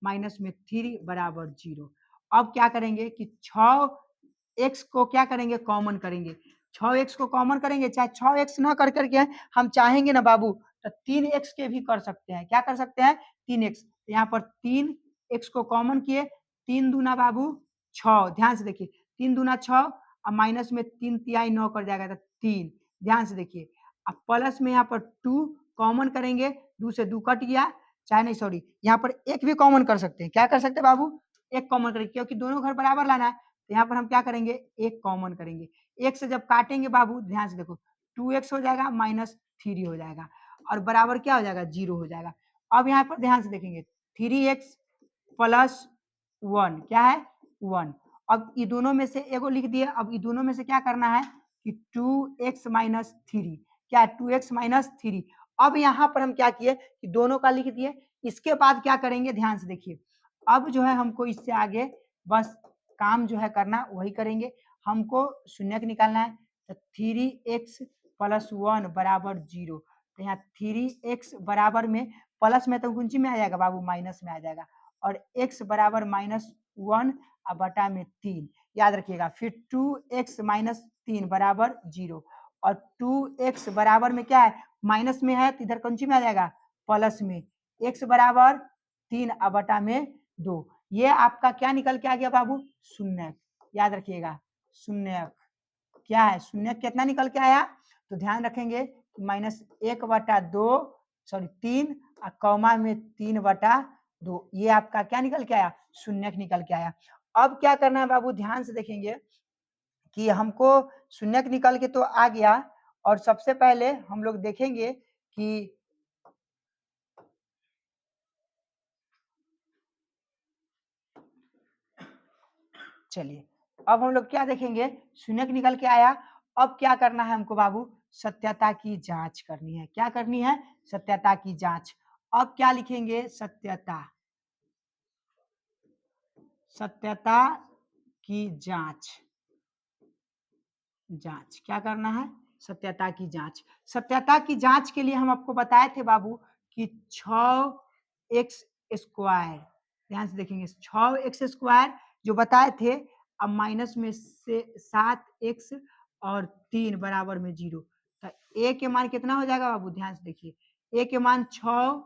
माइनस में 3 बराबर 0। अब क्या करेंगे कि 6x को क्या करेंगे कॉमन करेंगे, 6x को कॉमन करेंगे, चाहे 6x ना कर करके हम चाहेंगे ना बाबू तो 3x के भी कर सकते हैं, क्या कर सकते हैं 3x। यहाँ पर 3x को कॉमन किए, 3 दूना बाबू 6, ध्यान से देखिए 3 दूना 6 और माइनस में 3 तिहाई 9 कर जाएगा तो 3, ध्यान से देखिए। अब प्लस में यहाँ पर 2 कॉमन करेंगे, 2 से 2 कट गया, चाहे नहीं सॉरी यहाँ पर 1 भी कॉमन कर सकते हैं। क्या कर सकते हैं बाबू? 1 कॉमन करेंगे क्योंकि दोनों घर बराबर लाना है, तो यहाँ पर हम क्या करेंगे 1 कॉमन करेंगे। 1 से जब काटेंगे बाबू ध्यान से देखो 2x हो जाएगा माइनस 3 हो जाएगा और बराबर क्या हो जाएगा 0 हो जाएगा। अब यहाँ पर ध्यान से देखेंगे 3x प्लस 1 क्या है 1। अब ये दोनों में से एगो लिख दिए, अब ये दोनों में से क्या करना है कि 2x माइनस 3 क्या है 2x माइनस 3। अब यहाँ पर हम क्या किए कि दोनों का लिख दिए, इसके बाद क्या करेंगे ध्यान से देखिए। अब जो है हमको इससे आगे बस काम जो है करना वही करेंगे, हमको शून्य निकालना है। तो 3x प्लस 1 बराबर 0, तो यहाँ 3x बराबर में प्लस में तो कुंजी में आ जाएगा बाबू माइनस में आ जाएगा और x बराबर माइनस 1 और बटा में 3 याद रखिएगा। फिर 2x माइनस 3 बराबर 0 और 2x बराबर में क्या है माइनस में है तो इधर कुंजी में आ जाएगा प्लस में, x बराबर 3 और बटा में 2। ये आपका क्या निकल के आ गया बाबू शून्य, याद रखिएगा शून्य क्या है शून्य कितना निकल के आया, तो ध्यान रखेंगे माइनस 1/2 सॉरी 3 और कौमा में 3/2 ये आपका क्या निकल के आया शून्य निकल के आया। अब क्या करना है बाबू ध्यान से देखेंगे कि हमको शून्य निकल के तो आ गया और सबसे पहले हम लोग देखेंगे कि चलिए अब हम लोग क्या देखेंगे शून्य निकल के आया। अब क्या करना है हमको बाबू सत्यता की जांच करनी है। क्या करनी है सत्यता की जांच। अब क्या लिखेंगे सत्यता, सत्यता की जांच, जांच क्या करना है सत्यता की जांच। सत्यता की जांच के लिए हम आपको बताए थे बाबू कि 6x स्क्वायर, ध्यान से देखेंगे 6x स्क्वायर जो बताए थे, अब माइनस में से 7x और 3 बराबर में 0, तो a के मान कितना हो जाएगा बाबू ध्यान से देखिए। a के मान 6,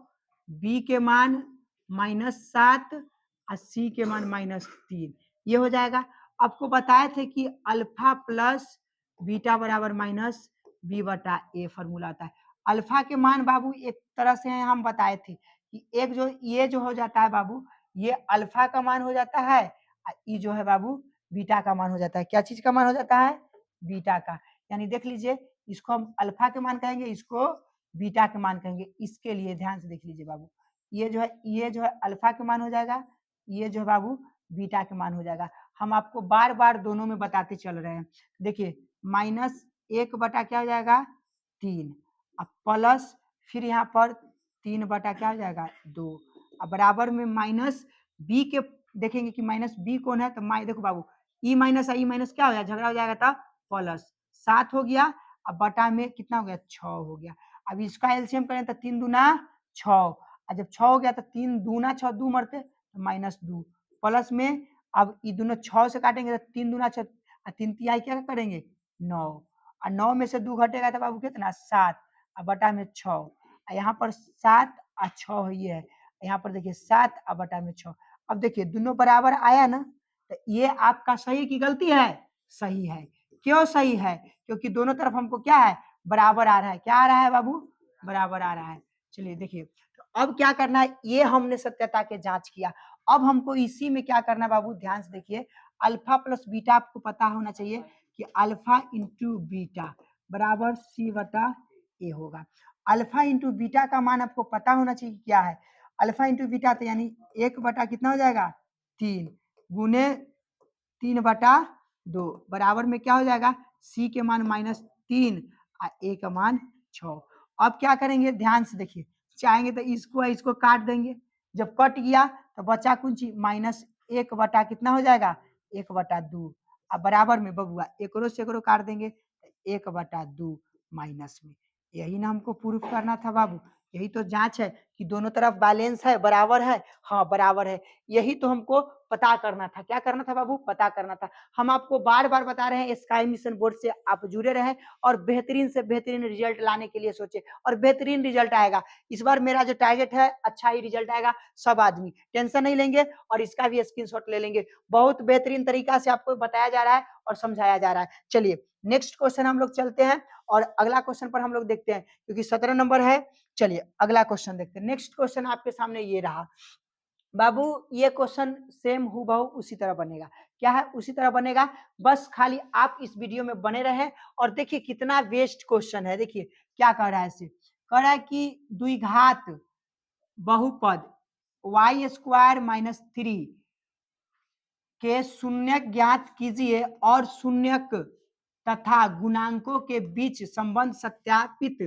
b के मान -7 और c के मान -3 ये हो जाएगा। आपको बताए थे कि अल्फा प्लस बीटा बराबर माइनस बी बटा ए फॉर्मूला आता है। अल्फा के मान बाबू एक तरह से हम बताए थे कि एक जो ये जो हो जाता है बाबू ये अल्फा का मान हो जाता है और ये जो है बाबू बीटा का मान हो जाता है। क्या चीज का मान हो जाता है बीटा का, यानी देख लीजिए इसको हम अल्फा के मान कहेंगे, इसको बीटा के मान कहेंगे। इसके लिए ध्यान से देख लीजिए बाबू ये जो है अल्फा के मान हो जाएगा, ये जो है बाबू बीटा के मान हो जाएगा। हम आपको बार बार दोनों में बताते चल रहे हैं। देखिए -1 बटा क्या हो जाएगा 3 अब प्लस फिर यहाँ पर 3 बटा क्या हो जाएगा 2 अब बराबर में माइनस बी के देखेंगे कि माइनस बी कौन है, तो देखो बाबू ई माइनस क्या हो जाएगा झगड़ा हो जाएगा था प्लस 7 हो गया। अब बटा में कितना हो गया 6 हो गया। अब इसका एलसीएम करें तो 3 दूना 6 और जब 6 हो गया तो 3 दूना 6 दो मरते तो -2 प्लस में अब ये दोनों 6 से काटेंगे तो 3 दूना 6 और 3 तिहाई क्या करेंगे 9 और 9 में से 2 घटेगा तो बाबू कितना 7 और बटा में 6 और यहाँ पर 7 और 6 ये है, यहाँ पर देखिए 7 और बटा में 6। अब देखिए दोनों बराबर आया ना, तो ये आपका सही की गलती है सही है। क्यों सही है क्योंकि दोनों तरफ हमको क्या है बराबर आ रहा है। क्या आ रहा है बाबू बराबर आ रहा है। चलिए देखिए तो अब क्या करना है ये हमने सत्यता के जांच किया। अब हमको इसी में क्या करना है बाबू ध्यान से देखिए अल्फा प्लस बीटा आपको पता होना चाहिए कि अल्फा इंटू बीटा बराबर सी बटा ए होगा। अल्फा इंटू बीटा का मान आपको पता होना चाहिए क्या है अल्फा इंटू बीटा, तो यानी 1 बटा कितना हो जाएगा 3 गुने 3/2 बराबर में क्या हो जाएगा सी के मान -3 और ए का मान 6। अब क्या करेंगे ध्यान से देखिए चाहेंगे तो इसको काट देंगे, जब कट गया तो बचा कुछ -1 बटा कितना हो जाएगा 1/2 अब बराबर में बबुआ एकरो से एकरो काट देंगे 1/2 माइनस में। यही ना हमको प्रूफ करना था बाबू, यही तो जांच है कि दोनों तरफ बैलेंस है बराबर है, हाँ बराबर है, यही तो हमको पता करना था। क्या करना था बाबू? पता करना था। हम आपको बार बार बता रहे हैं स्काई मिशन बोर्ड से आप जुड़े रहें और बेहतरीन से बेहतरीन रिजल्ट लाने के लिए सोचे और बेहतरीन रिजल्ट आएगा। इस बार मेरा जो टारगेट है अच्छा ही रिजल्ट आएगा। सब आदमी टेंशन नहीं लेंगे और इसका भी स्क्रीनशॉट ले लेंगे। बहुत बेहतरीन तरीका से आपको बताया जा रहा है और समझाया जा रहा है। चलिए नेक्स्ट क्वेश्चन हम लोग चलते हैं और अगला क्वेश्चन पर हम लोग देखते हैं क्योंकि 17 नंबर है। चलिए अगला क्वेश्चन देखते हैं। नेक्स्ट क्वेश्चन आपके सामने ये रहा बाबू। ये क्वेश्चन सेम हूबहू उसी तरह बनेगा। क्या है? उसी तरह बनेगा। बस खाली आप इस वीडियो में बने रहें और देखिए कितना बेस्ट क्वेश्चन है। देखिए क्या कह रहा है इसे, कह रहा है कि द्विघात बहुपद वाई स्क्वायर माइनस 3 के शून्यक ज्ञात कीजिए और शून्यक तथा गुणांकों के बीच संबंध सत्यापित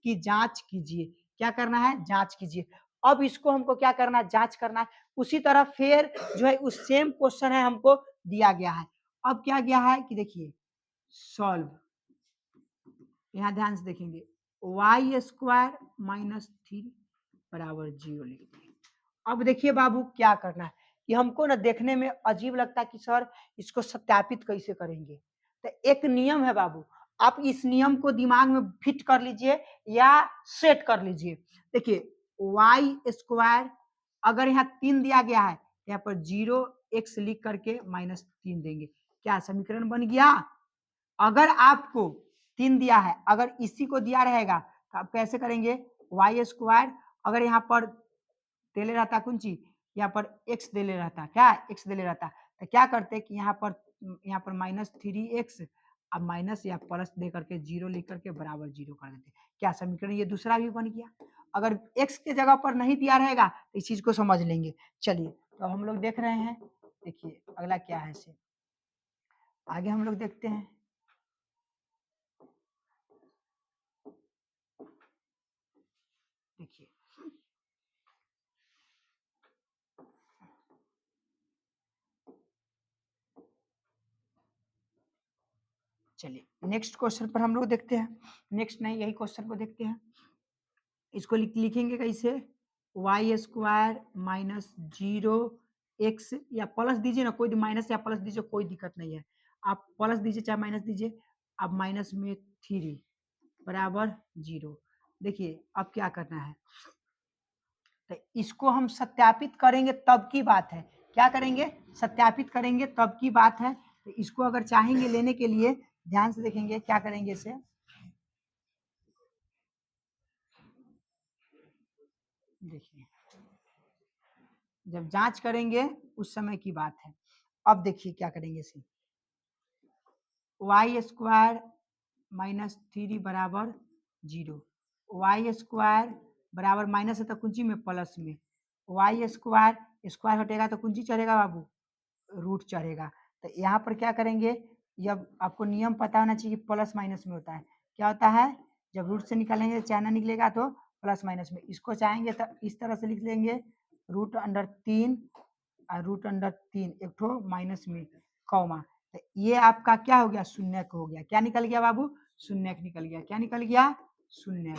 की जांच कीजिए। क्या करना है? जांच कीजिए। अब इसको हमको क्या करना है? जांच करना है। उसी तरह फिर जो है उस सेम क्वेश्चन है हमको दिया गया है। अब क्या गया है कि देखिए सॉल्व, यहाँ ध्यान से देखेंगे वाई स्क्वायर माइनस 3 बराबर 0 लिख देंगे। अब देखिए बाबू क्या करना है कि हमको ना देखने में अजीब लगता है कि सर इसको सत्यापित कैसे करेंगे। तो एक नियम है बाबू, आप इस नियम को दिमाग में फिट कर लीजिए या सेट कर लीजिए। देखिए वाई स्क्वायर अगर यहाँ 3 दिया गया है, यहाँ पर 0x लिख करके -3 देंगे। क्या समीकरण बन गया? अगर आपको 3 दिया है, अगर इसी को दिया रहेगा तो आप कैसे करेंगे? वाई स्क्वायर अगर यहाँ पर देले रहता कौन चीज, यहाँ पर एक्स देले रहता, क्या एक्स देले रहता तो क्या करते कि यहाँ पर -3x अब माइनस या प्लस दे करके 0 लिख करके बराबर 0 कर देते। क्या समीकरण ये दूसरा भी बन गया? अगर x के जगह पर नहीं दिया रहेगा तो इस चीज को समझ लेंगे। चलिए तो हम लोग देख रहे हैं, देखिए अगला क्या है इसे आगे हम लोग देखते हैं। देखिए चलिए नेक्स्ट क्वेश्चन पर हम लोग देखते हैं। नेक्स्ट नहीं, यही क्वेश्चन को देखते हैं। इसको लिखेंगे कैसे? वाई स्क्वायर माइनस 0x या प्लस दीजिए ना, कोई माइनस या प्लस दीजिए कोई दिक्कत नहीं है। आप प्लस दीजिए चाहे माइनस दीजिए। अब माइनस में 3 बराबर 0। देखिए अब क्या करना है तो इसको हम सत्यापित करेंगे तब की बात है। क्या करेंगे? सत्यापित करेंगे तब की बात है। तो इसको अगर चाहेंगे लेने के लिए ध्यान से देखेंगे क्या करेंगे इसे। देखिए जब जांच करेंगे उस समय की बात है। अब देखिए क्या करेंगे इसे, वाई स्क्वायर माइनस 3 बराबर 0। वाई स्क्वायर बराबर माइनस है तो कुंजी में प्लस में, वाई स्क्वायर स्क्वायर हटेगा तो कुंजी चढ़ेगा बाबू, रूट चढ़ेगा। तो यहाँ पर क्या करेंगे, जब आपको नियम पता होना चाहिए प्लस माइनस में होता है। क्या होता है? जब रूट से निकालेंगे चाहे ना निकलेगा तो प्लस माइनस में। इसको चाहेंगे तो इस तरह से लिख लेंगे √3 और √3 एक ठो माइनस में कॉमा। तो ये आपका क्या हो गया? शून्यक हो गया। क्या निकल गया बाबू? शून्यक निकल गया। क्या निकल गया? शून्यक।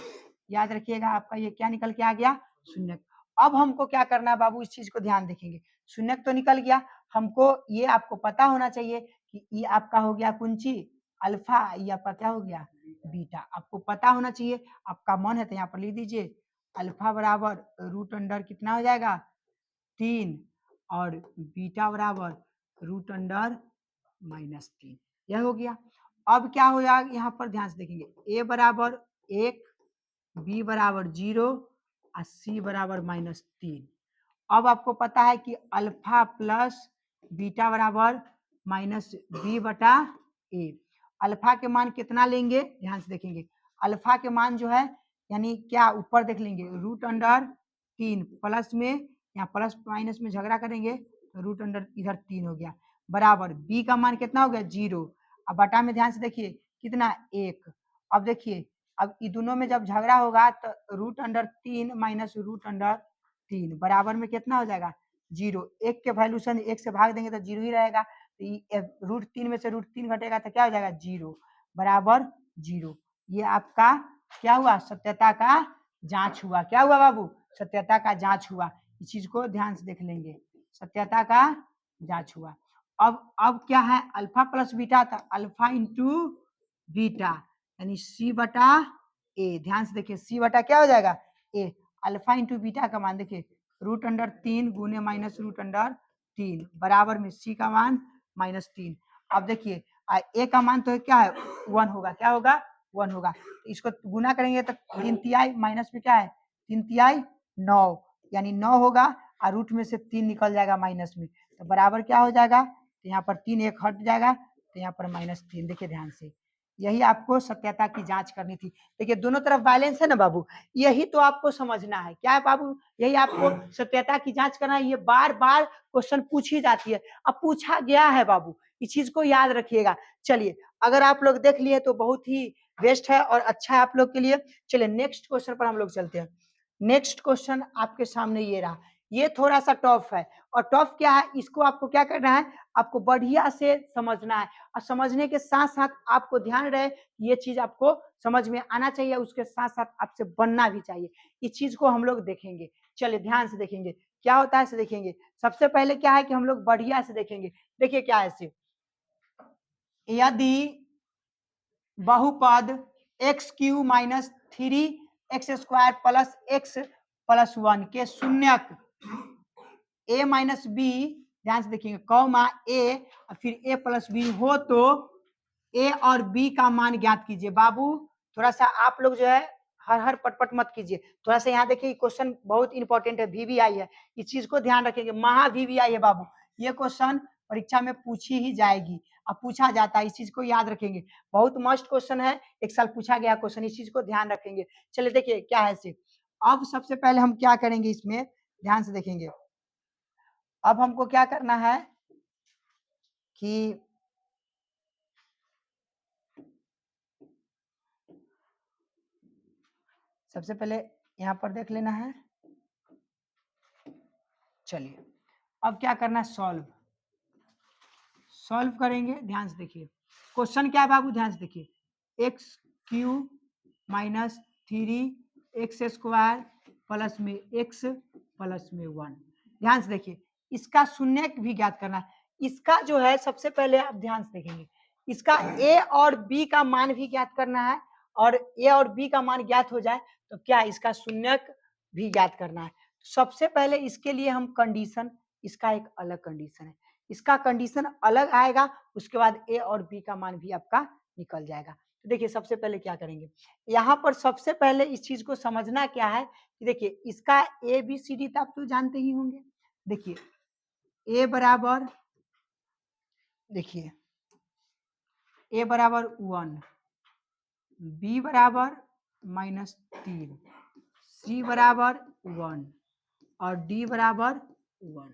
याद रखिएगा आपका ये क्या निकल के आ गया? शून्यक। अब हमको क्या करना है बाबू, इस चीज को ध्यान देखेंगे। शून्यक तो निकल गया, हमको ये आपको पता होना चाहिए कि ये आपका हो गया कुंची अल्फा, ये आपका क्या हो गया? बीटा। आपको पता होना चाहिए। आपका मन है तो यहाँ पर लिख दीजिए अल्फा बराबर √, कितना हो जाएगा? 3 और बीटा बराबर √-3। यह हो गया। अब क्या हो जाएगा यहाँ पर ध्यान से देखेंगे, a बराबर 1, b बराबर 0 और c बराबर -3। अब आपको पता है कि अल्फा प्लस बीटा बराबर -b/a। अल्फा के मान कितना लेंगे ध्यान से देखेंगे। अल्फा के मान जो है यानी क्या ऊपर देख लेंगे √3 प्लस में, यहाँ प्लस माइनस में झगड़ा करेंगे तो √, इधर 3 हो गया बराबर b का मान कितना हो गया? 0। अब बटा में ध्यान से देखिए कितना? 1। अब देखिए अब इन दोनों में जब झगड़ा होगा तो √3 माइनस √3 बराबर में कितना हो जाएगा? 0। 1 के वैल्यूशन 1 से भाग देंगे तो 0 ही रहेगा। √3 में से √3 घटेगा तो क्या हो जाएगा? 0 बराबर 0। ये आपका क्या हुआ? सत्यता का जांच हुआ। क्या हुआ बाबू? सत्यता का जांच हुआ। इस चीज को ध्यान से देख लेंगे। सत्यता का जांच हुआ। अब क्या है, अल्फा प्लस बीटा था, अल्फा इंटू बीटा यानी सी बटा ए। ध्यान से देखिए सी बटा क्या हो जाएगा ए। अल्फा इंटू बीटा का मान देखिए √3 गुने माइनस √3 बराबर में सी का मान -3। अब देखिए ए का मान तो क्या है 1 होगा, क्या होगा 1 होगा। इसको गुना करेंगे तो 3 तिहाई माइनस में क्या है 3 तिहाई 9 यानी 9 होगा और रूट में से 3 निकल जाएगा माइनस में, तो बराबर क्या हो जाएगा, तो यहाँ पर 3 एक हट जाएगा तो यहाँ पर -3। देखिए ध्यान से, यही आपको सत्यता की जांच करनी थी। देखिए दोनों तरफ बैलेंस है ना बाबू, यही तो आपको समझना है। क्या है बाबू, यही आपको सत्यता की जांच करना है। ये बार बार क्वेश्चन पूछी जाती है, अब पूछा गया है बाबू, इस चीज को याद रखिएगा। चलिए अगर आप लोग देख लिए तो बहुत ही बेस्ट है और अच्छा है आप लोग के लिए। चलिए नेक्स्ट क्वेश्चन पर हम लोग चलते हैं। नेक्स्ट क्वेश्चन आपके सामने ये रहा, ये थोड़ा सा टफ है। और टफ क्या है, इसको आपको क्या करना है, आपको बढ़िया से समझना है। और समझने के साथ साथ आपको ध्यान रहे ये चीज आपको समझ में आना चाहिए, उसके साथ साथ आपसे बनना भी चाहिए। इस चीज को हम लोग देखेंगे। चलिए ध्यान से देखेंगे क्या होता है, से देखेंगे। सबसे पहले क्या है कि हम लोग बढ़िया से देखेंगे। देखिए क्या है से, यदि बहुपद x³ minus 3x² plus x plus 1 के शून्यक a माइनस बी, ध्यान से देखिएगा, कॉमा a और फिर a प्लस बी हो तो a और b का मान ज्ञात कीजिए। बाबू थोड़ा सा आप लोग जो है हर हर पटपट मत कीजिए, थोड़ा सा यहाँ देखिए क्वेश्चन बहुत इंपॉर्टेंट है, VVI है, इस चीज को ध्यान रखेंगे। महा VVI है बाबू, ये क्वेश्चन परीक्षा में पूछी ही जाएगी, अब पूछा जाता है, इस चीज को याद रखेंगे। बहुत मस्ट क्वेश्चन है, एक साल पूछा गया क्वेश्चन, इस चीज को ध्यान रखेंगे। चलिए देखिए क्या है से, अब सबसे पहले हम क्या करेंगे इसमें, ध्यान से देखेंगे। अब हमको क्या करना है कि सबसे पहले यहाँ पर देख लेना है। चलिए अब क्या करना है, सॉल्व करेंगे। ध्यान से देखिए क्वेश्चन क्या है बाबू, ध्यान से देखिए x³ माइनस 3x² प्लस में x प्लस में 1। ध्यान से देखिए इसका शून्य भी ज्ञात करना है। इसका जो है सबसे पहले आप ध्यान से देखेंगे, इसका a और b का मान भी ज्ञात करना है, और a और b का मान ज्ञात हो जाए तो क्या इसका शून्य भी ज्ञात करना है। सबसे पहले इसके लिए हम कंडीशन, इसका एक अलग कंडीशन है, इसका कंडीशन अलग आएगा, उसके बाद ए और बी का मान भी आपका निकल जाएगा। तो देखिए सबसे पहले क्या करेंगे, यहाँ पर सबसे पहले इस चीज को समझना क्या है कि देखिए इसका ABCD तो आप तो जानते ही होंगे। देखिए ए बराबर, देखिए ए बराबर 1, बी बराबर -3, सी बराबर 1 और डी बराबर 1।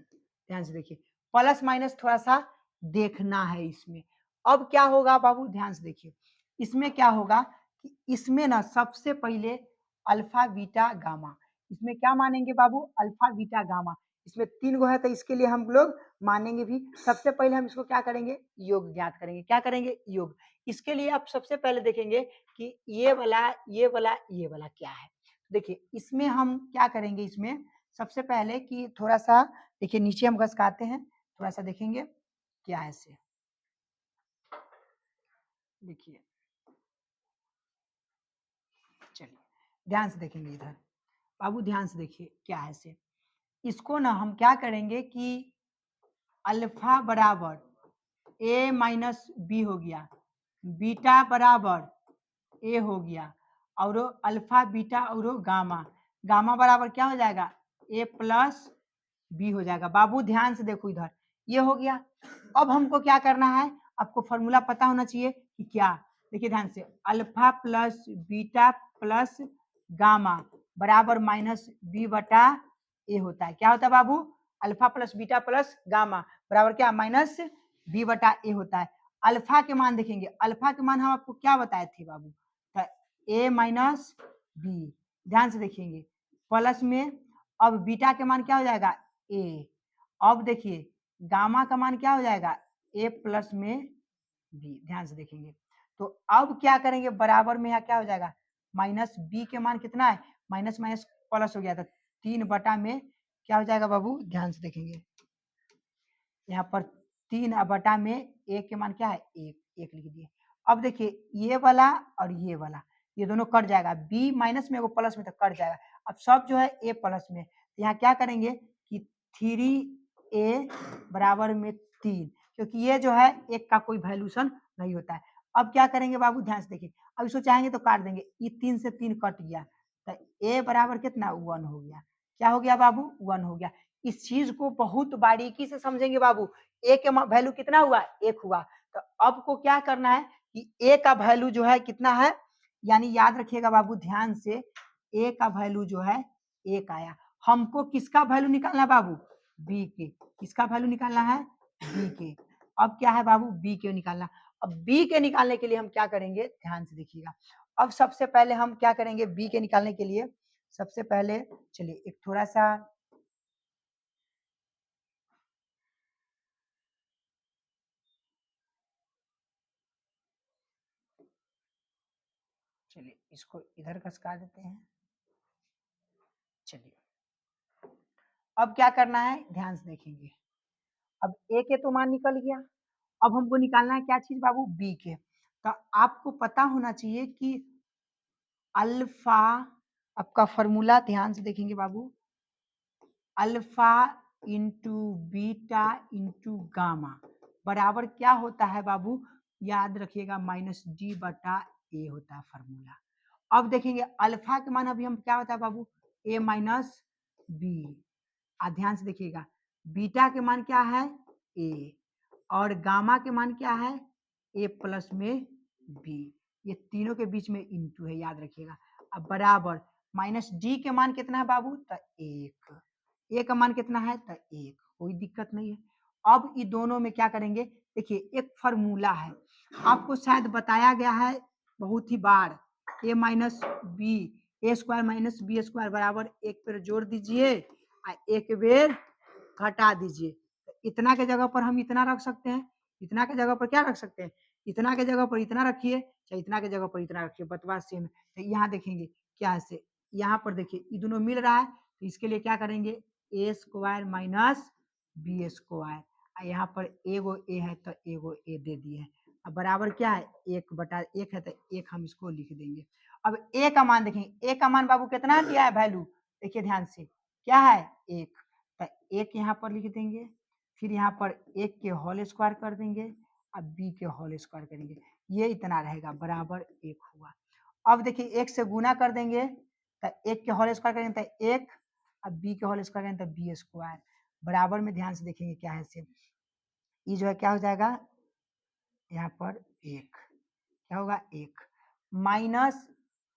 ध्यान से देखिए प्लस माइनस थोड़ा सा देखना है इसमें। अब क्या होगा बाबू, ध्यान से देखिए इसमें क्या होगा कि इसमें ना सबसे पहले अल्फा बीटा गामा, इसमें क्या मानेंगे बाबू, अल्फा बीटा गामा। इसमें 3 गो है तो इसके लिए हम लोग मानेंगे भी। सबसे पहले हम इसको क्या करेंगे, योग ज्ञात करेंगे। क्या करेंगे, योग। इसके लिए आप सबसे पहले देखेंगे कि ये वाला ये वाला ये वाला क्या है। देखिए इसमें हम क्या करेंगे, इसमें सबसे पहले कि थोड़ा सा देखिए नीचे हम घसकाते हैं, थोड़ा सा देखेंगे क्या है से। देखिए चलिए ध्यान से देखेंगे इधर बाबू, ध्यान से देखिए क्या है से। इसको ना हम क्या करेंगे कि अल्फा बराबर a माइनस बी हो गया, बीटा बराबर ए हो गया, और अल्फा बीटा और गामा, गामा बराबर क्या हो जाएगा ए प्लस बी हो जाएगा। बाबू ध्यान से देखो इधर, ये हो गया। अब हमको क्या करना है, आपको फॉर्मूला पता होना चाहिए कि क्या। देखिए ध्यान से, alpha plus beta plus gamma बराबर -b बटा ए होता है। क्या होता है बाबू, alpha plus beta plus gamma बराबर क्या -b बटा ए होता है। अल्फा के मान देखेंगे, अल्फा के मान हम आपको क्या बताए थे बाबू, तो a माइनस बी। ध्यान से देखेंगे प्लस में, अब बीटा के मान क्या हो जाएगा ए, अब देखिए गामा का मान क्या हो जाएगा ए प्लस में बी। ध्यान से देखेंगे तो अब क्या करेंगे, बराबर में यहाँ क्या हो जाएगा -b के मान कितना है, माइनस माइनस प्लस हो गया था 3 बटा में क्या हो जाएगा बाबू, ध्यान से देखेंगे यहाँ पर 3/, में ए के मान क्या है, एक लिख दिए। अब देखिए ये वाला और ये वाला, ये दोनों कट जाएगा, बी माइनस में एगो प्लस में तो कट जाएगा। अब सब जो है ए प्लस में, तो यहाँ क्या करेंगे कि 3a बराबर में 3, क्योंकि ये जो है एक का कोई वैल्यूशन नहीं होता है। अब क्या करेंगे बाबू, ध्यान से देखिए, अब इसको चाहेंगे तो काट देंगे, ये 3 से 3 कट गया, तो ए बराबर कितना 1 हो गया। क्या हो गया बाबू, 1 हो गया। इस चीज को बहुत बारीकी से समझेंगे बाबू। ए के वैल्यू कितना हुआ, 1 हुआ। तो अब को क्या करना है कि ए का वैल्यू जो है कितना है, यानी याद रखिएगा बाबू ध्यान से, ए का वैल्यू जो है 1 आया। हमको किसका वैल्यू निकालना है बाबू, बी के। किसका वैल्यू निकालना है, बी के। अब क्या है बाबू, बी के निकालना। अब बी के निकालने के लिए हम क्या करेंगे, ध्यान से देखिएगा। अब सबसे पहले हम क्या करेंगे बी के निकालने के लिए, सबसे पहले चलिए एक थोड़ा सा, चलिए इसको इधर खसका देते हैं। चलिए अब क्या करना है, ध्यान से देखेंगे। अब ए के तो मान निकल गया, अब हमको निकालना है क्या चीज बाबू, बी के। तो आपको पता होना चाहिए कि अल्फा, आपका फॉर्मूला ध्यान से देखेंगे बाबू, alpha into beta into gamma बराबर क्या होता है बाबू, याद रखिएगा -d/a होता है फॉर्मूला। अब देखेंगे अल्फा के मान अभी हम क्या होता है बाबू, a माइनस बी। ध्यान से देखिएगा, बीटा के मान क्या है, a, और गामा के मान क्या है, a प्लस में b। ये तीनों के बीच में इंटू है, याद रखिएगा। अब बराबर -d के मान कितना है बाबू, तो 1, ए का मान कितना है, तो 1, कोई दिक्कत नहीं है। अब ये दोनों में क्या करेंगे, देखिए एक फॉर्मूला है, आपको शायद बताया गया है बहुत ही बार, a minus b, a square minus b square बराबर 1 पर जोड़ दीजिए और 1 बेर घटा दीजिए। तो इतना के जगह पर हम इतना रख सकते हैं, इतना के जगह पर क्या रख सकते हैं, इतना के जगह पर इतना रखिए, चाहे इतना के जगह पर इतना रखिए, बतवा सेम है। तो यहाँ देखेंगे क्या है, यहाँ पर देखिए ये दोनों मिल रहा है, तो इसके लिए क्या करेंगे, ए स्क्वायर माइनस बी स्क्वायर, यहाँ पर एगो ए है तो एगो ए दे दिए। अब बराबर क्या है, 1/1 है तो 1 हम इसको लिख देंगे। अब ए का मान देखेंगे, ए का मान बाबू कितना दिया है वैल्यू, देखिए ध्यान से, क्या है 1, तो 1 यहाँ पर लिख देंगे, फिर यहाँ पर 1 के होल स्क्वायर कर देंगे, अब बी के होल स्क्वायर करेंगे, ये इतना रहेगा बराबर 1 हुआ। अब देखिए 1 से गुना कर देंगे, तो 1 के होल स्क्वायर करेंगे तो 1, अब बी के होल स्क्वायर करेंगे तो बी स्क्वायर बराबर में, ध्यान से देखेंगे क्या है से, ये जो है क्या हो जाएगा, यहाँ पर 1, क्या होगा 1 माइनस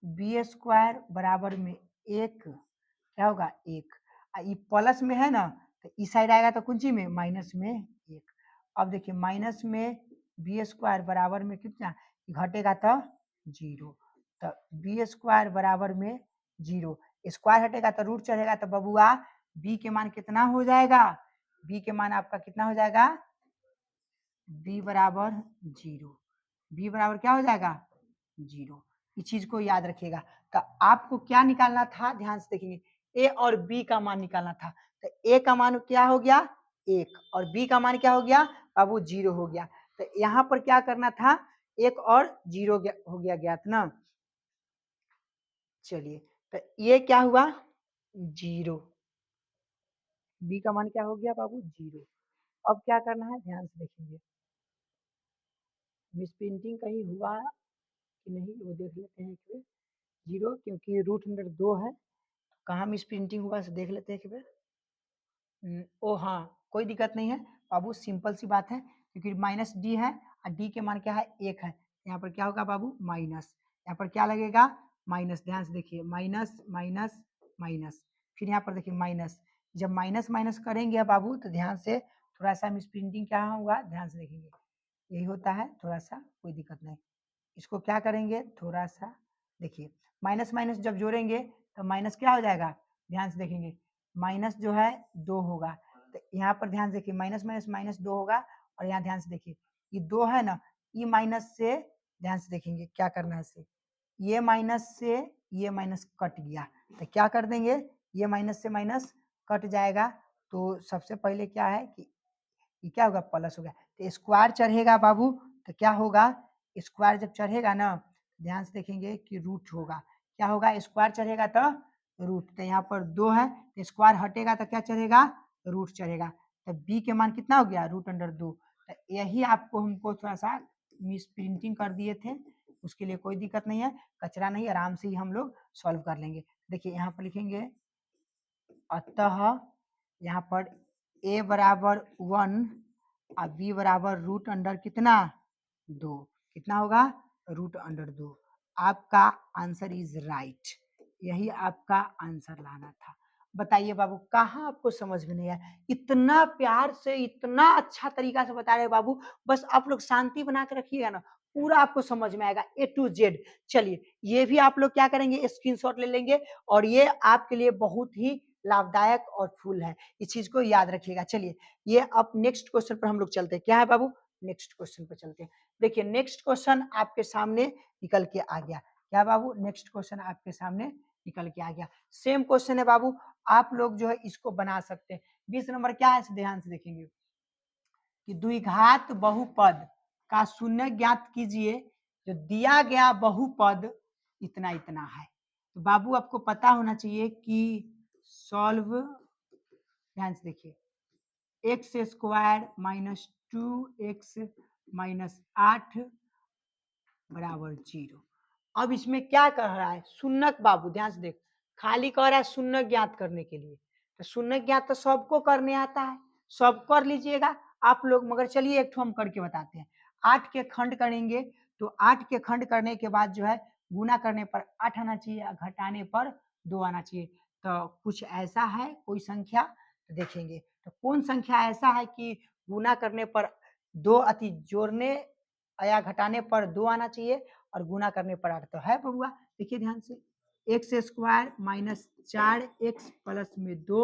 बी स्क्वायर बराबर में 1, क्या होगा 1, ये प्लस में है ना, तो इस साइड आएगा तो कुंजी में माइनस में 1। अब देखिए माइनस में बी स्क्वायर बराबर में कितना, घटेगा तो 0, तो बी स्क्वायर बराबर में 0, स्क्वायर हटेगा तो रूट चढ़ेगा, तो बबुआ बी के मान कितना हो जाएगा, बी के मान आपका कितना हो जाएगा, बी बराबर 0, बी बराबर क्या हो जाएगा 0। इस चीज को याद रखिएगा। तो आपको क्या निकालना था, ध्यान से देखिए, ए और बी का मान निकालना था। तो ए का मान क्या हो गया 1 और बी का मान क्या हो गया बाबू 0 हो गया। तो यहाँ पर क्या करना था, 1 और 0 हो गया ज्ञात ना। चलिए तो ये क्या हुआ 0, बी का मान क्या हो गया बाबू 0। अब क्या करना है, ध्यान से देखेंगे, मिस प्रिंटिंग कहीं हुआ कि नहीं वो देख लेते हैं एक बार। 0 क्योंकि रूट अंडर 2 है, कहाँ मिस प्रिंटिंग हुआ से देख लेते हैं एक बार। ओ हाँ, कोई दिक्कत नहीं है बाबू, सिंपल सी बात है, क्योंकि माइनस डी है और डी के मान क्या है 1 है, यहाँ पर क्या होगा बाबू माइनस, यहाँ पर क्या लगेगा माइनस, ध्यान से देखिए माइनस माइनस माइनस, फिर यहाँ पर देखिए माइनस, जब माइनस माइनस करेंगे बाबू तो ध्यान से थोड़ा सा मिस प्रिंटिंग क्या होगा, ध्यान से देखेंगे, यही होता है थोड़ा सा, कोई दिक्कत नहीं। इसको क्या करेंगे थोड़ा सा देखिए, माइनस माइनस जब जोड़ेंगे तो माइनस क्या हो जाएगा, ध्यान से देखेंगे, माइनस जो है 2 होगा, तो यहाँ पर ध्यान से देखिए माइनस माइनस माइनस 2 होगा, और यहाँ ध्यान से देखिए ये 2 है ना, ये माइनस से ध्यान से देखेंगे क्या करना है इसे, ये माइनस से ये माइनस कट गया, तो क्या कर देंगे, ये माइनस से माइनस कट जाएगा। तो सबसे पहले क्या है कि ये क्या होगा प्लस हो गया, तो स्क्वायर चढ़ेगा बाबू तो क्या होगा, स्क्वायर जब चढ़ेगा ना ध्यान से देखेंगे कि रूट होगा, क्या होगा स्क्वायर चढ़ेगा तो रूट, तो यहाँ पर 2 है तो स्क्वायर हटेगा तो क्या चढ़ेगा रूट चढ़ेगा, तो बी के मान कितना हो गया √2। तो यही आपको हमको थोड़ा सा मिस प्रिंटिंग कर दिए थे, उसके लिए कोई दिक्कत नहीं है, कचरा नहीं, आराम से ही हम लोग सॉल्व कर लेंगे। देखिए यहाँ पर लिखेंगे अतः यहाँ पर a बराबर 1 और b बराबर √अंडर कितना 2, कितना होगा √2। आपका आंसर इज राइट, यही आपका आंसर लाना था। बताइए बाबू कहाँ आपको समझ में नहीं आया, इतना प्यार से इतना अच्छा तरीका से बता रहे बाबू, बस आप लोग शांति बना के रखिएगा ना पूरा आपको समझ में आएगा A to Z। चलिए ये भी आप लोग क्या करेंगे स्क्रीनशॉट ले लेंगे और ये आपके लिए बहुत ही लाभदायक और फुल है, इस चीज को याद रखिएगा। चलिए ये अब नेक्स्ट क्वेश्चन पर हम लोग चलते हैं, क्या है बाबू नेक्स्ट क्वेश्चन पर चलते हैं। देखिए नेक्स्ट क्वेश्चन आपके सामने निकल के आ गया, क्या बाबू नेक्स्ट क्वेश्चन आपके सामने निकल के आ गया, सेम क्वेश्चन है बाबू, आप लोग जो है इसको बना सकते हैं। 20 नंबर क्या है ध्यान से देखेंगे कि द्विघात बहुपद का शून्य ज्ञात कीजिए, जो दिया गया बहुपद इतना इतना है। तो बाबू आपको पता होना चाहिए कि सॉल्व, ध्यान से देखिए x² - 2x - 8 बराबर 0। अब इसमें क्या कह रहा है शून्यक, बाबू ध्यान से देख, खाली कह रहा है शून्य ज्ञात करने के लिए, तो शून्य ज्ञात तो सबको करने आता है, सब कर लीजिएगा आप लोग, मगर चलिए एक ठो हम करके बताते हैं। 8 के खंड करेंगे तो 8 के खंड करने के बाद जो है गुना करने पर 8 आना चाहिए, घटाने पर 2 आना चाहिए। तो कुछ ऐसा है कोई संख्या, तो देखेंगे तो कौन संख्या ऐसा है कि गुना करने पर 2 अति जोड़ने या घटाने पर 2 आना चाहिए और गुना करने पर 8, तो है बबुआ। देखिए ध्यान से x² - 4x + 2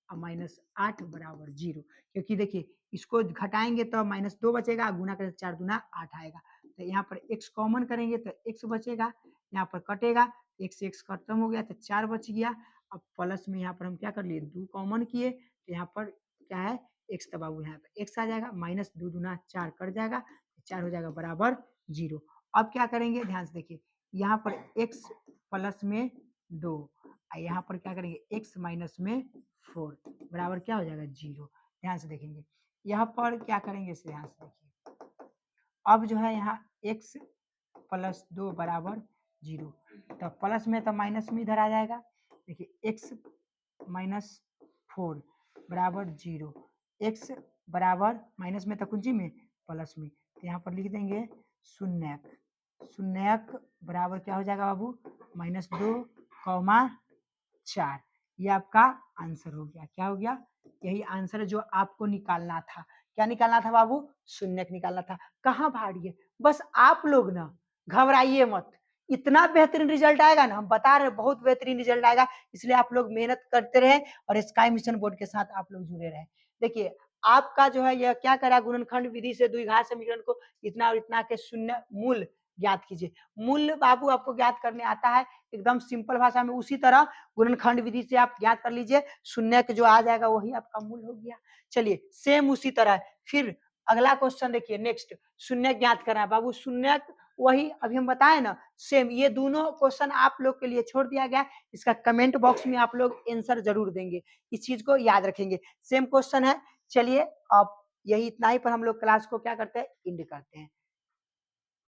और -8 बराबर 0, क्योंकि देखिए इसको घटाएंगे तो -2 बचेगा, गुना करें 4 दूना 8 आएगा, तो यहाँ पर x कॉमन करेंगे तो x बचेगा, यहाँ पर कटेगा x से x खत्म हो गया तो 4 बच गया। अब प्लस में यहाँ पर हम क्या कर लिए 2 कॉमन किए, तो यहाँ पर क्या है x, तो बाबू यहाँ पर x आ जाएगा, -2 दूना 4 कट जाएगा, 4 हो जाएगा बराबर 0। अब क्या करेंगे ध्यान से देखिए, यहाँ पर x प्लस में 2 और यहाँ पर क्या करेंगे x माइनस में 4 बराबर क्या हो जाएगा 0। ध्यान से देखेंगे यहाँ पर क्या करेंगे इसे, ध्यान से देखिए अब जो है यहाँ x + 2 बराबर 0, तो प्लस में तो माइनस में इधर आ जाएगा। देखिए x - 4 बराबर 0, x बराबर माइनस में तो कुंजी में प्लस में, तो यहाँ पर लिख देंगे शून्यक, शून्यक बराबर क्या हो जाएगा बाबू -2, 4। ये आपका आंसर हो गया, क्या हो गया यही आंसर है जो आपको निकालना था। क्या निकालना था बाबू शून्यक निकालना था। कहाँ भाड़िए, बस आप लोग ना घबराइए मत, इतना बेहतरीन रिजल्ट आएगा ना, हम बता रहे बहुत बेहतरीन रिजल्ट आएगा, इसलिए आप लोग मेहनत करते रहे और स्काई मिशन बोर्ड के साथ आप लोग जुड़े रहे। देखिए आपका जो है यह क्या करा, गुणनखंड विधि से द्विघात समीकरण को इतना और इतना के शून्य मूल ज्ञात कीजिए। मूल्य बाबू आपको ज्ञात करने आता है एकदम सिंपल भाषा में, उसी तरह गुणनखंड विधि से आप ज्ञात कर लीजिए, शून्य जो आ जाएगा वही आपका मूल हो गया। चलिए सेम उसी तरह फिर अगला क्वेश्चन देखिए नेक्स्ट, शून्य ज्ञात करना है बाबू, शून्य वही अभी हम बताए ना सेम, ये दोनों क्वेश्चन आप लोग के लिए छोड़ दिया गया, इसका कमेंट बॉक्स में आप लोग आंसर जरूर देंगे, इस चीज को याद रखेंगे, सेम क्वेश्चन है। चलिए अब यही इतना ही पर हम लोग क्लास को क्या करते हैं इंड करते हैं।